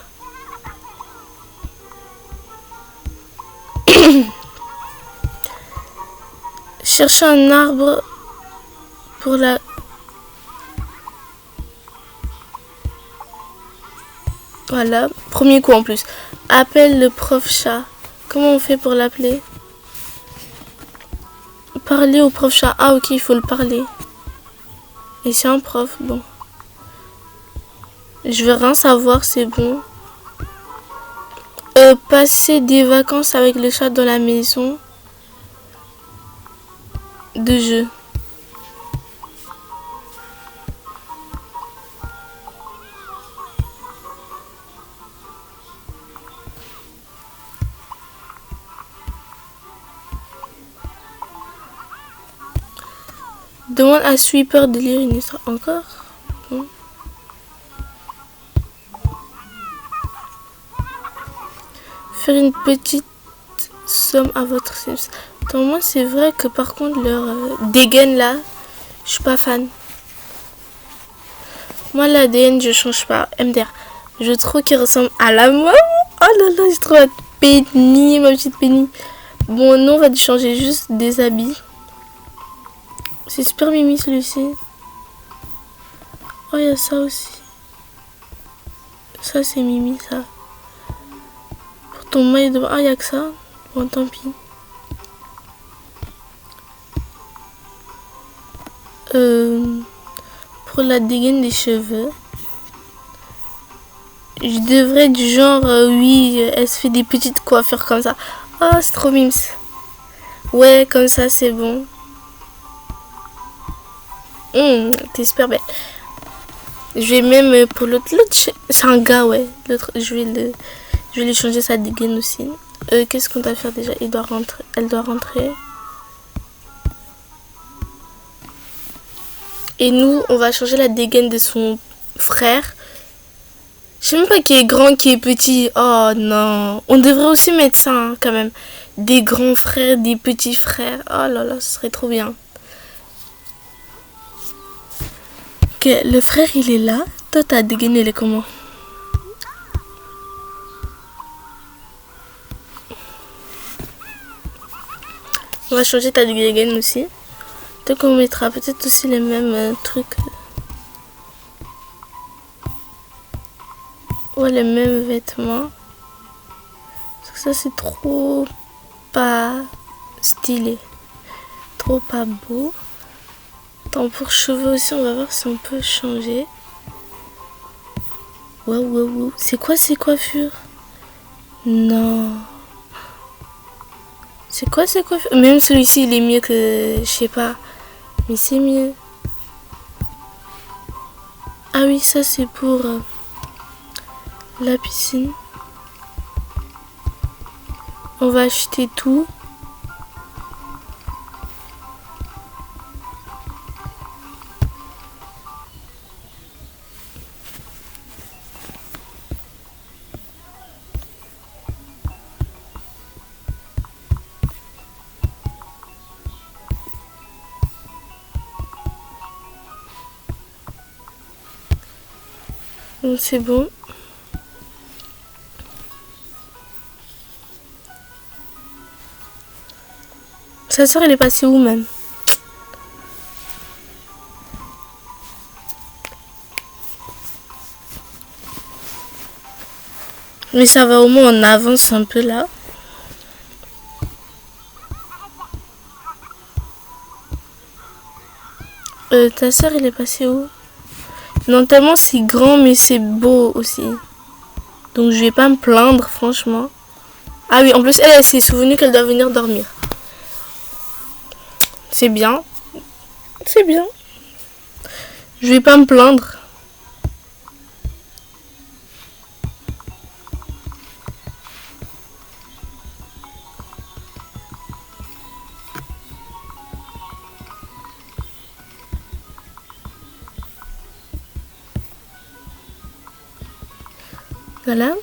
Chercher un arbre pour la... Voilà, premier coup en plus. Appelle le prof chat. Comment on fait pour l'appeler? Parler au prof chat. Ah, ok, il faut le parler. Et c'est un prof, bon. Je veux rien savoir, c'est bon. Passer des vacances avec le chat dans la maison de jeu. Demande à Sweeper de lire une histoire. Encore bon. Faire une petite somme à votre Sims. Dans moi, c'est vrai que par contre, leur dégaine là, je suis pas fan. Moi, l'ADN, je change pas. MDR. Je trouve qu'il ressemble à la maman. Oh là là, je trouve la Penny, ma petite Penny. Bon, nous, on va changer juste des habits. C'est super mimi celui-ci. Oh, il y a ça aussi. Ça, c'est mimi, ça. Pour ton maillot de bain. Ah, il n'y a que ça. Bon, tant pis. Pour la dégaine des cheveux. Je devrais être du genre, oui, elle se fait des petites coiffures comme ça. Oh, c'est trop mimes. Ouais, comme ça, c'est bon. T'es super belle. Je vais même pour l'autre, c'est un gars, ouais. L'autre, je vais lui changer sa dégaine aussi. Qu'est-ce qu'on doit faire déjà? Il doit rentrer, elle doit rentrer. Et nous, on va changer la dégaine de son frère. Je sais même pas qui est grand, qui est petit. Oh non. On devrait aussi mettre ça, hein, quand même. Des grands frères, des petits frères. Oh là là, ce serait trop bien. Ok, le frère, il est là. Toi, ta dégaine, elle est comment? On va changer ta dégaine aussi. Donc, on mettra peut-être aussi les mêmes trucs. Ouais, les mêmes vêtements. Parce que ça, c'est trop pas stylé. Trop pas beau. Attends, pour cheveux aussi, on va voir si on peut changer. Waouh. C'est quoi ces coiffures? Non. C'est quoi ces coiffures? Même celui-ci, il est mieux que... Je sais pas. Mais c'est mieux. Ah oui, ça c'est pour la piscine. On va acheter tout. Donc c'est bon. Sa soeur elle est passée où même? Mais ça va, au moins on avance un peu là. Ta soeur elle est passée où? Non, tellement c'est grand mais c'est beau aussi. Donc je vais pas me plaindre franchement. Ah oui, en plus elle s'est souvenue qu'elle doit venir dormir. C'est bien. C'est bien. Je vais pas me plaindre. Voilà.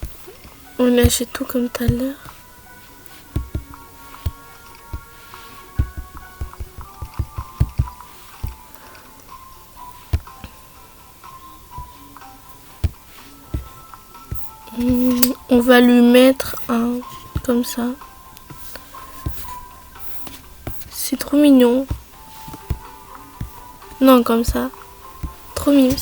On achète tout comme tout à l'heure. On va lui mettre un comme ça. C'est trop mignon. Non, comme ça. Trop mimes.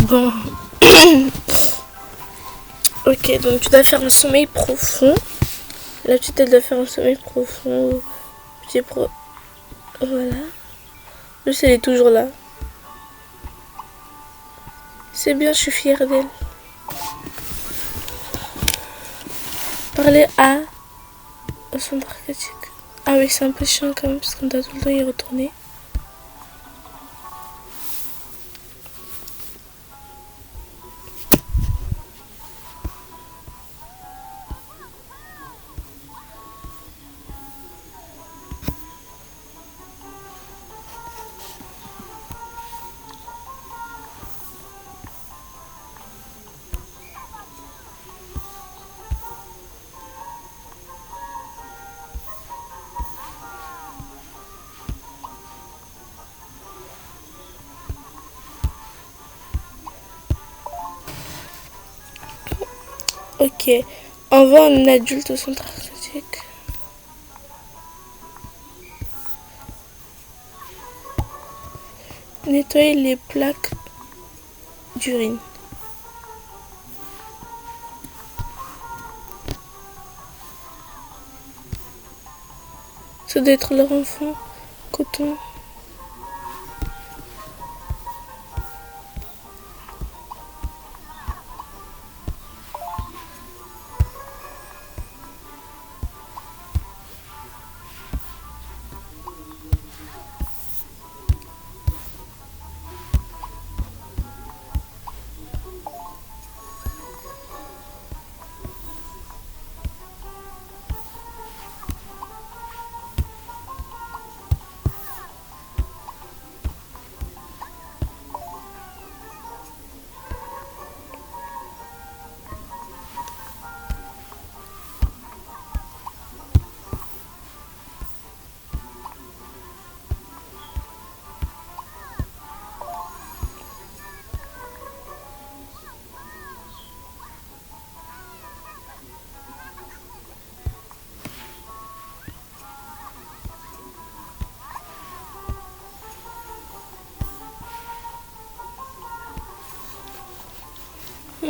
Bon. Ok, donc tu dois faire un sommeil profond. La petite, elle doit faire un sommeil profond. Voilà. Juste, elle est toujours là. C'est bien, je suis fière d'elle. Parler à son archétype. Ah oui, c'est un peu chiant quand même, parce qu'on doit tout le temps y retourner. Ok, envoie un adulte au centre archétype. Nettoyer les plaques d'urine. Ça doit être leur enfant. Coton.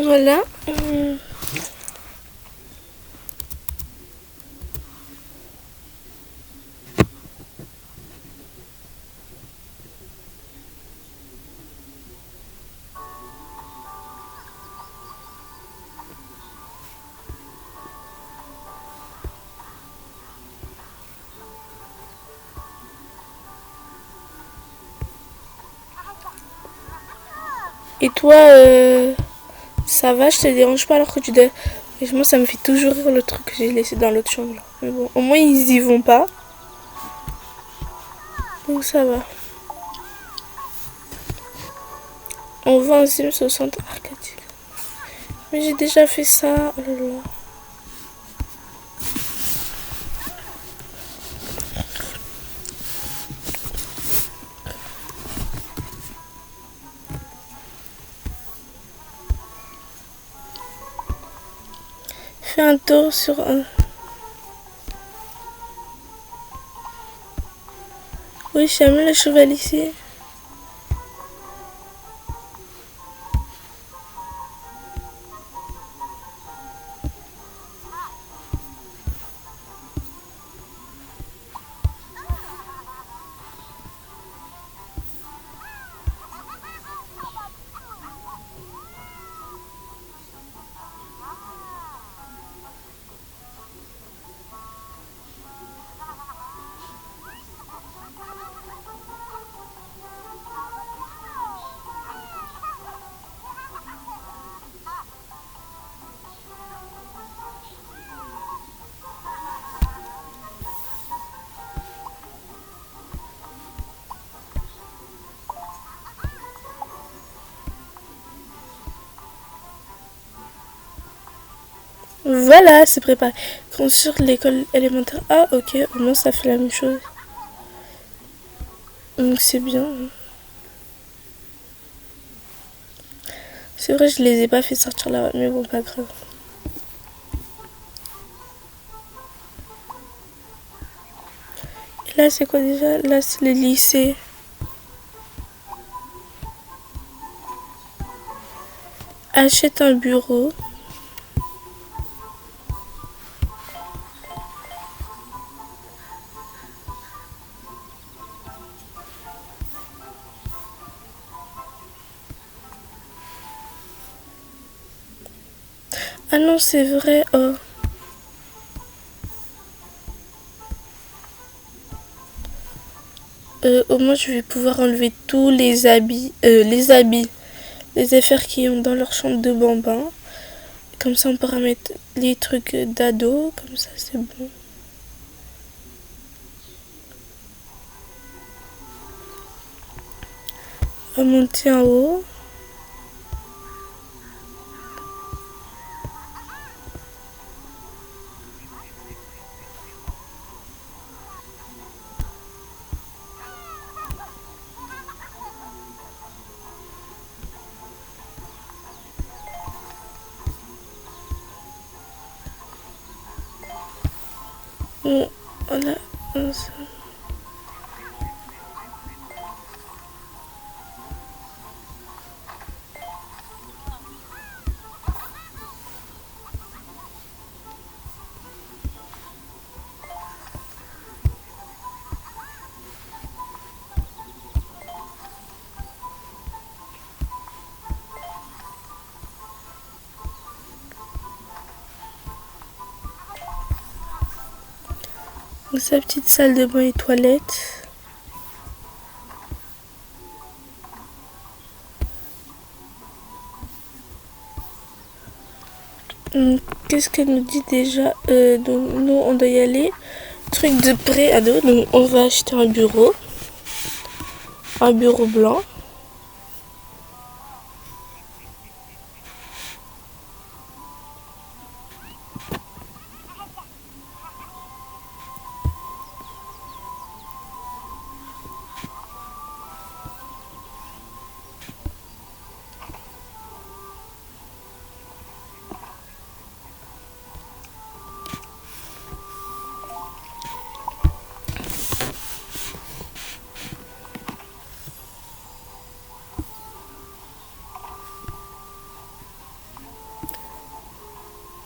Voilà. Et toi, ça va, je te dérange pas alors que tu dois... Et moi, ça me fait toujours rire le truc que j'ai laissé dans l'autre chambre. Là. Mais bon, au moins, ils y vont pas. Donc ça va. On va en Sims au centre arcadique. Mais j'ai déjà fait ça. Oh là là. Fais un tour sur un... Oui, j'aime le cheval ici. Voilà, c'est préparé. Construire l'école élémentaire. Ah, ok, au moins ça fait la même chose. Donc c'est bien. C'est vrai, je les ai pas fait sortir là-bas, mais bon, pas grave. Et là, c'est quoi déjà? Là, c'est le lycée. Achète un bureau. Ah non, c'est vrai. Oh. Au moins, je vais pouvoir enlever tous les habits, les affaires qui ont dans leur chambre de bambin. Comme ça, on pourra mettre les trucs d'ado. Comme ça, c'est bon. On va monter en haut. Bon, voilà. Donc, sa petite salle de bain et toilette. Qu'est-ce qu'elle nous dit déjà? Donc nous on doit y aller. Truc de pré-ado. Donc on va acheter un bureau. Un bureau blanc.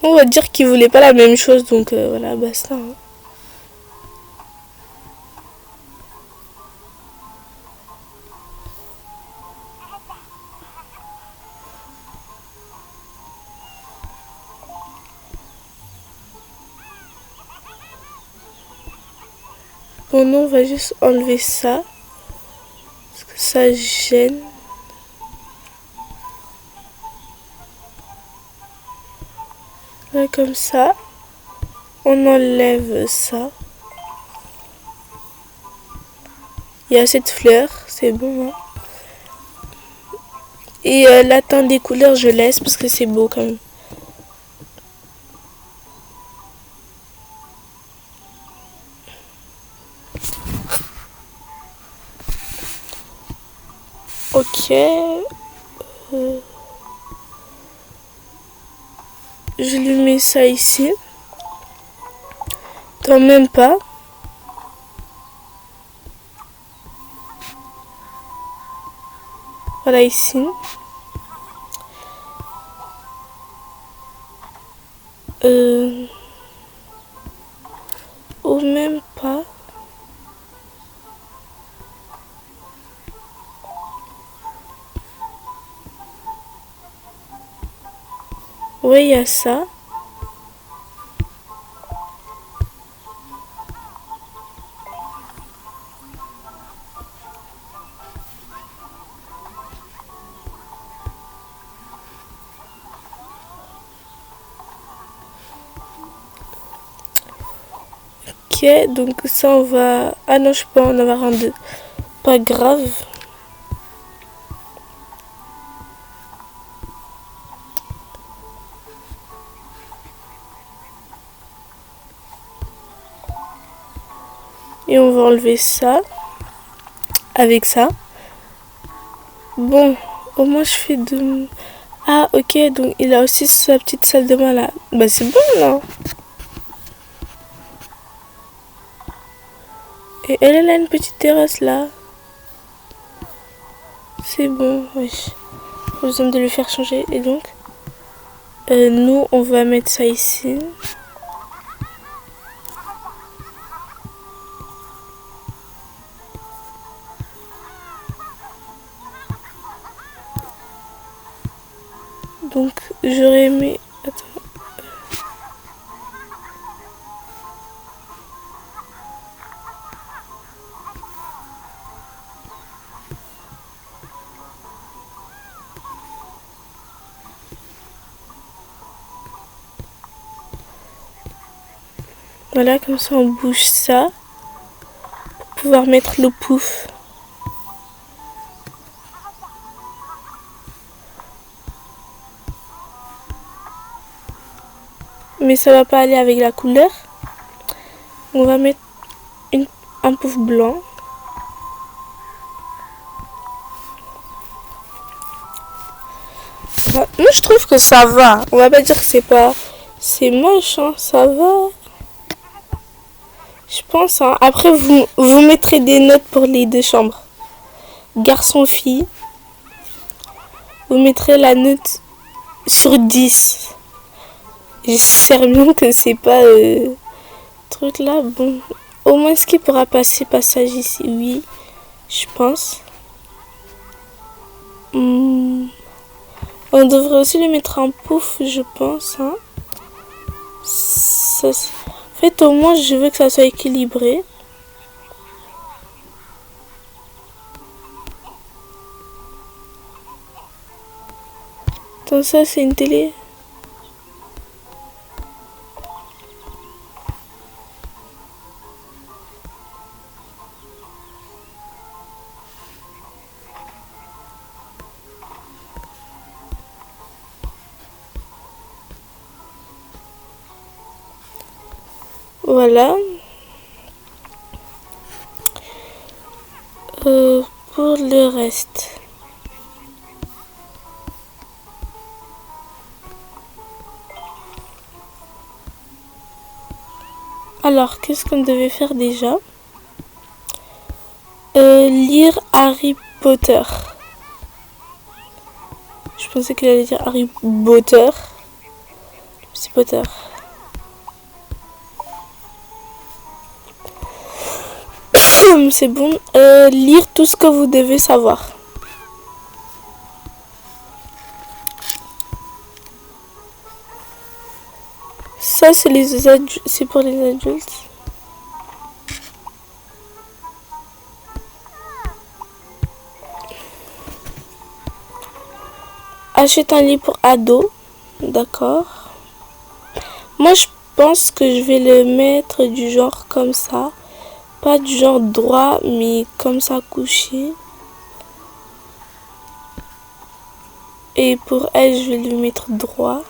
On va dire qu'ils voulaient pas la même chose, donc voilà, basta. Hein. Bon, non, on va juste enlever ça. Parce que ça gêne. Voilà, comme ça. On enlève ça. Il y a cette fleur, c'est bon. Hein. Et la teinte des couleurs, je laisse parce que c'est beau quand même. Ok. Je lui mets ça ici. Quand même pas. Voilà ici. Ou même pas. Oui, il y a ça. Ok, donc ça on va... Ah non, je peux en avoir un deux. Pas grave. Et on va enlever ça. Avec ça. Bon, au moins je fais de... Ah ok, donc il a aussi sa petite salle de bain là. Bah c'est bon là. Et elle a une petite terrasse là. C'est bon, wesh. Pas besoin de lui faire changer. Et donc, nous, on va mettre ça ici. Donc, j'aurais aimé... Attends. Voilà, comme ça, on bouge ça. Pour pouvoir mettre le pouf. Mais ça va pas aller avec la couleur. On va mettre un pouf blanc. Moi, je trouve que ça va. On va pas dire que c'est pas... C'est moche, hein. Ça va. Je pense, hein. Après, vous mettrez des notes pour les deux chambres. Garçon-fille. Vous mettrez la note sur 10. J'espère bien que c'est pas... truc là, bon. Au moins, est-ce qu'il pourra passer passage ici? Oui, je pense. On devrait aussi lui mettre un pouf, je pense. Hein. Ça, en fait, au moins, je veux que ça soit équilibré. Donc ça, c'est une télé. Voilà. Pour le reste. Alors, qu'est-ce qu'on devait faire déjà? Lire Harry Potter. Je pensais qu'il allait dire Harry Potter. C'est Potter. C'est bon. Lire tout ce que vous devez savoir. Ça, c'est pour les adultes. Achète un livre pour ados. D'accord. Moi, je pense que je vais le mettre du genre comme ça. Pas du genre droit, mais comme ça couché. Et pour elle, je vais lui mettre droit.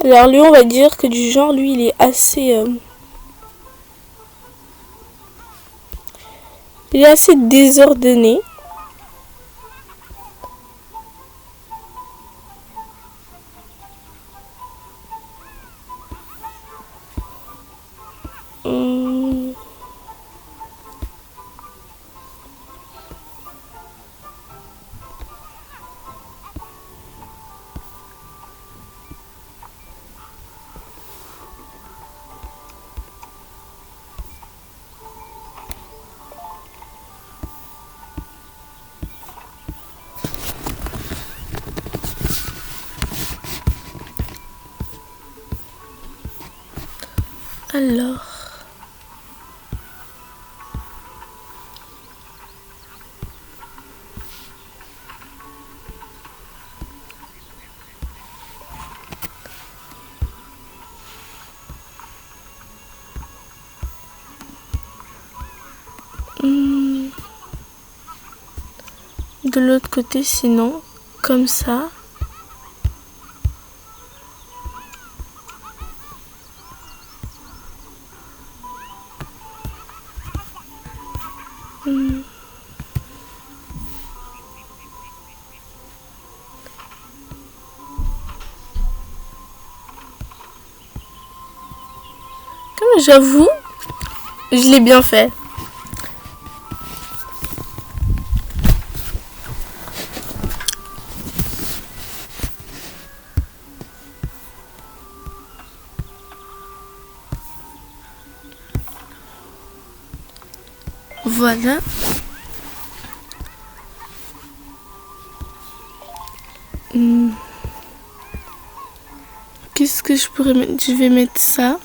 Alors lui, on va dire que du genre, lui, il est assez... il est assez désordonné. Alors... de l'autre côté, sinon, comme ça. Comme j'avoue, je l'ai bien fait. Voilà. Qu'est-ce que je pourrais mettre? Je vais mettre ça.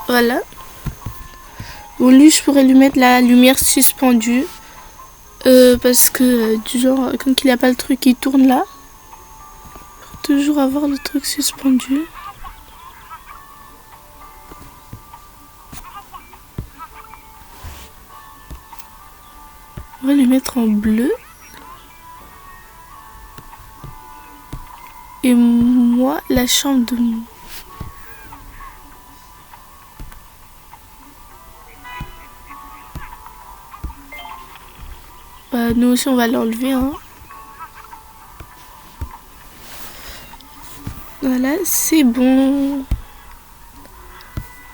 Voilà. Bon, lui, je pourrais lui mettre la lumière suspendue. Parce que, du genre, comme qu'il n'a pas le truc qui tourne là. Faut toujours avoir le truc suspendu. On va lui mettre en bleu. Et moi, la chambre de... Bah, nous aussi, on va l'enlever, hein. Voilà, c'est bon.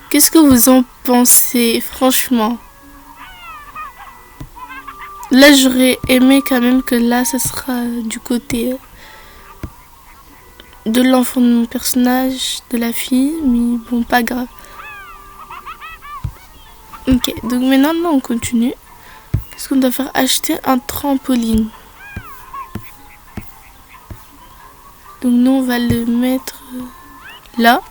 Qu'est-ce que vous en pensez, franchement? Là, j'aurais aimé quand même que là, ça sera du côté de l'enfant de mon personnage, de la fille, mais bon, pas grave. Ok, donc maintenant, on continue. Qu'est-ce qu'on doit faire? Acheter un trampoline. Donc nous, on va le mettre là.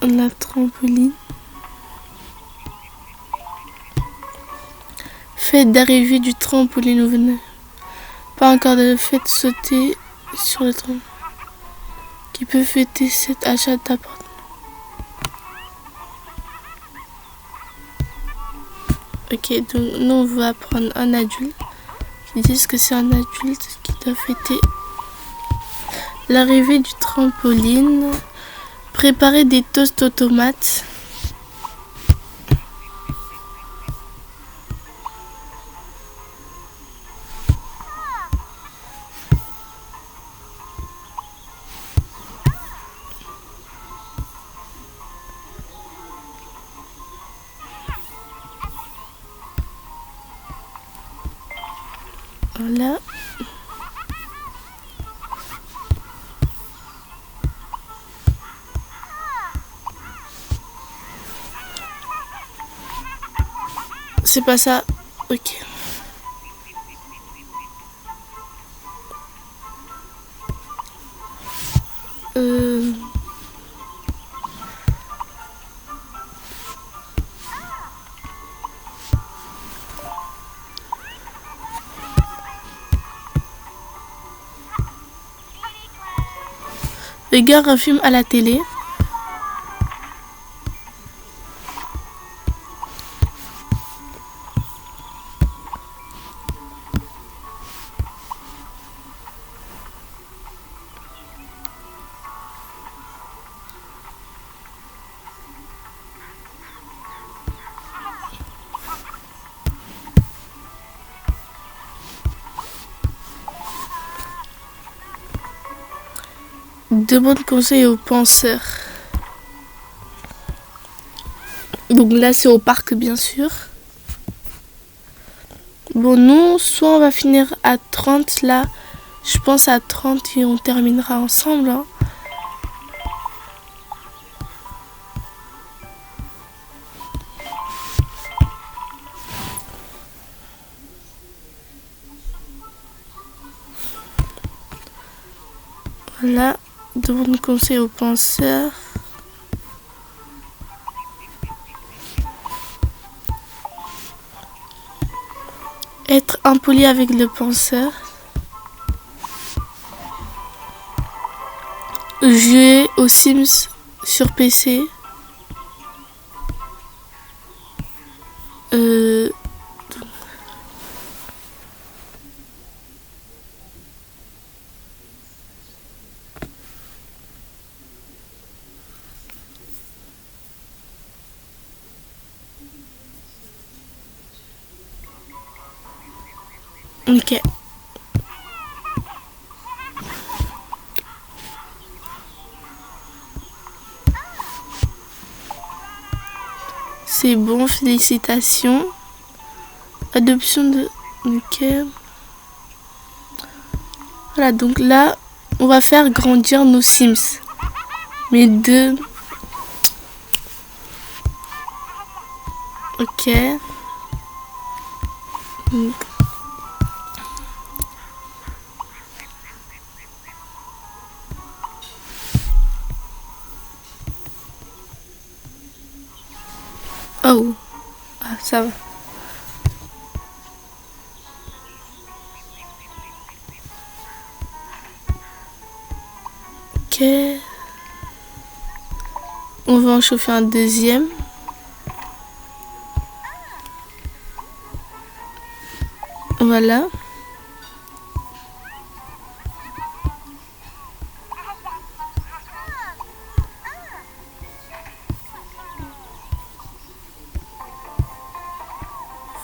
La trampoline. Faites d'arrivée du trampoline, vous venez. Pas encore de faites sauter sur le trampoline. Qui peut fêter cet achat d'appartement. Ok, donc nous on va prendre un adulte. Ils disent que c'est un adulte qui doit fêter l'arrivée du trampoline. préparer des toasts aux tomates. Voilà. C'est pas ça. Ok. Regarde un film à la télé. Demande conseil aux penseurs. Donc là c'est au parc bien sûr. Bon nous soit on va finir à 30 là. Je pense à 30 et on terminera ensemble. Hein. Voilà. Demande conseil aux penseurs. Être impoli avec le penseur. Jouer aux Sims sur PC. Ok. C'est bon, félicitations. Adoption de... Ok. Voilà, donc là, on va faire grandir nos Sims. Mais deux... Ok. Donc... Oh, ah, ça va. Ok. On va en chauffer un deuxième. Voilà.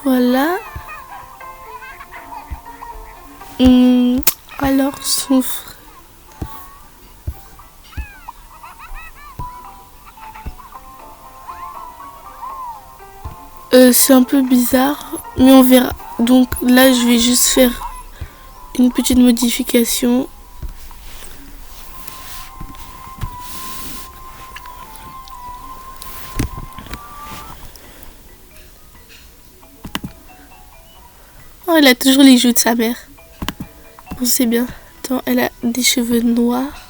Voilà. Alors, souffre. C'est un peu bizarre, mais on verra. Donc là, je vais juste faire une petite modification. Oh, elle a toujours les joues de sa mère. Bon, c'est bien. Attends, elle a des cheveux noirs.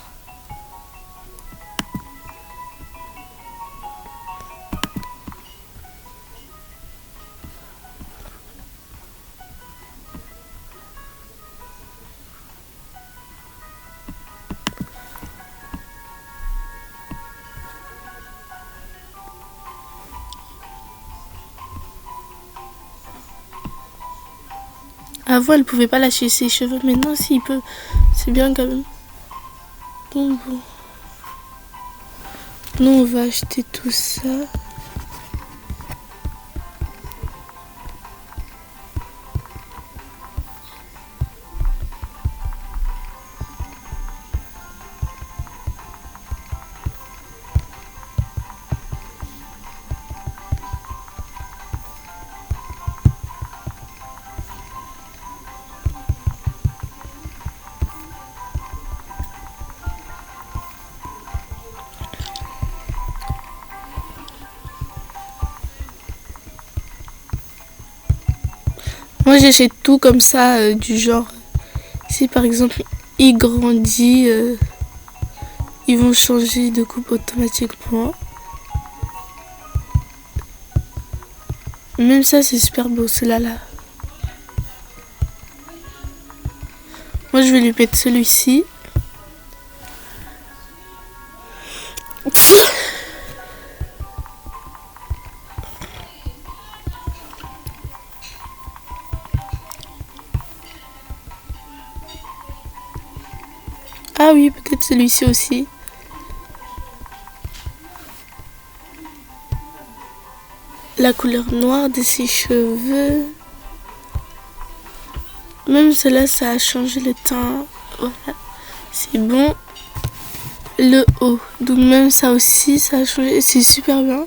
Avant, elle pouvait pas lâcher ses cheveux. Maintenant, si, il peut. C'est bien quand même. Bon. Maintenant, on va acheter tout ça. Moi j'achète tout comme ça, du genre, si par exemple il grandit, ils vont changer de coupe automatiquement. Même ça c'est super beau, celui-là. Moi je vais lui mettre celui-ci. Ah oui, peut-être celui-ci aussi. La couleur noire de ses cheveux. Même cela, ça a changé le teint. Voilà, c'est bon. Le haut, donc même ça aussi, ça a changé. C'est super bien.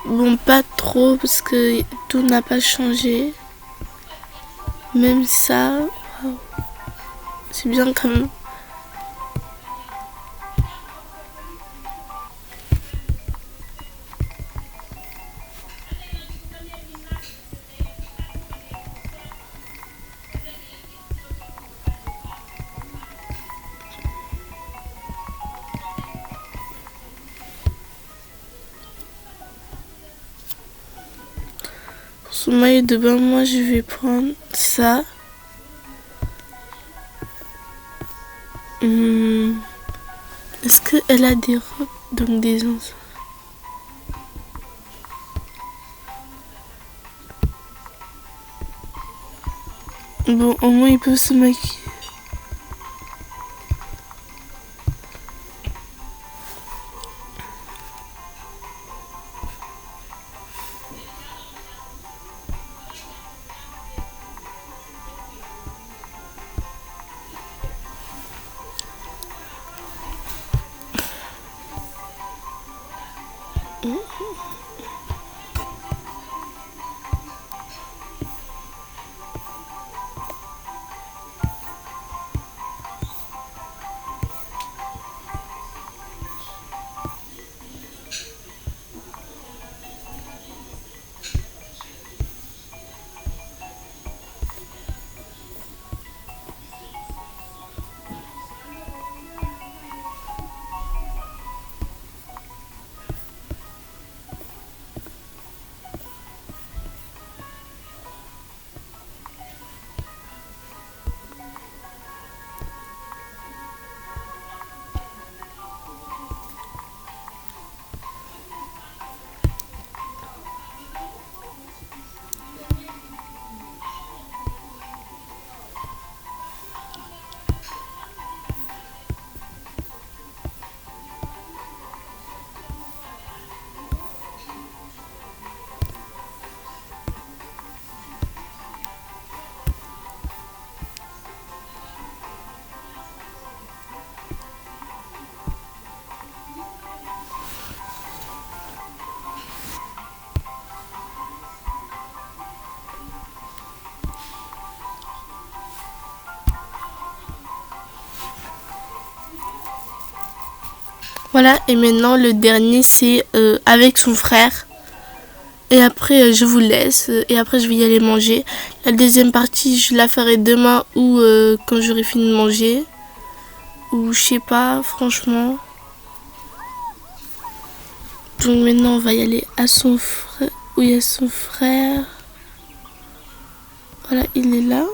Bon, pas trop parce que tout n'a pas changé. Même ça, wow. C'est bien quand même. Pour son maillot de bain, moi je vais prendre ça. Est-ce qu'elle a des robes, donc des enfants? Bon, au moins ils peuvent se maquiller. Voilà, et maintenant le dernier c'est avec son frère. Et après je vous laisse et après je vais y aller manger. La deuxième partie je la ferai demain ou quand j'aurai fini de manger. Ou je sais pas, franchement. Donc maintenant on va y aller à son frère. Où il y a son frère. Voilà, il est là.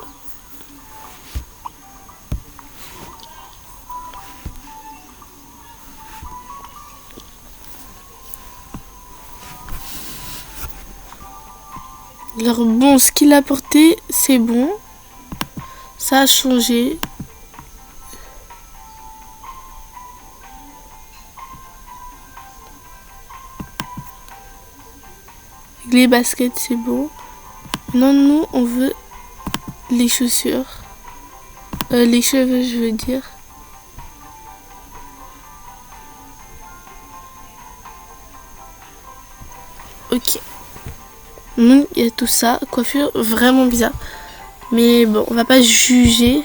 Alors bon, ce qu'il a porté, c'est bon. Ça a changé. Les baskets, c'est bon. Non, nous, on veut les chaussures. Les cheveux, je veux dire. Ok. Donc, il y a tout ça. Coiffure vraiment bizarre. Mais bon, on va pas juger.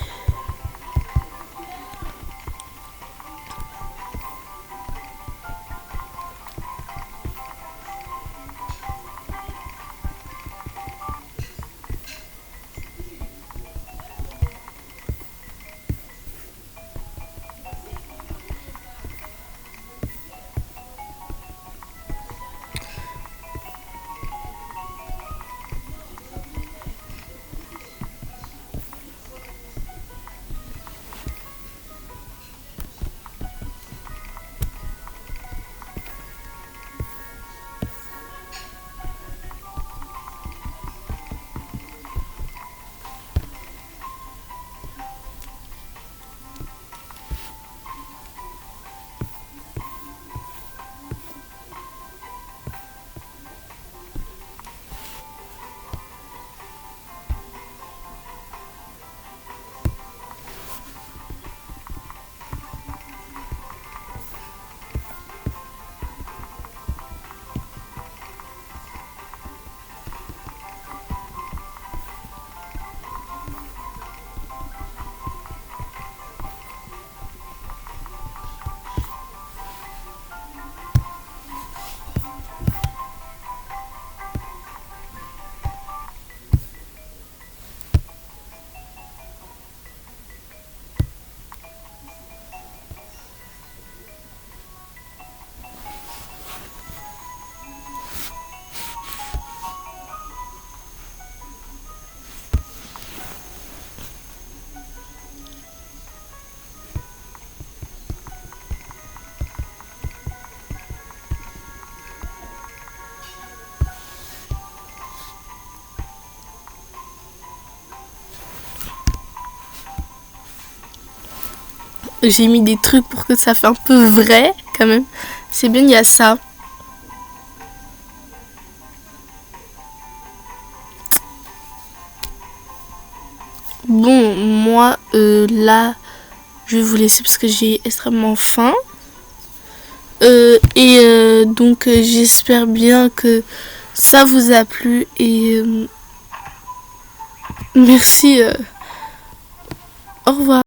J'ai mis des trucs pour que ça fait un peu vrai quand même. C'est bien, il y a ça. Bon, moi, là, je vais vous laisser parce que j'ai extrêmement faim. Donc, j'espère bien que ça vous a plu. Et merci. Au revoir.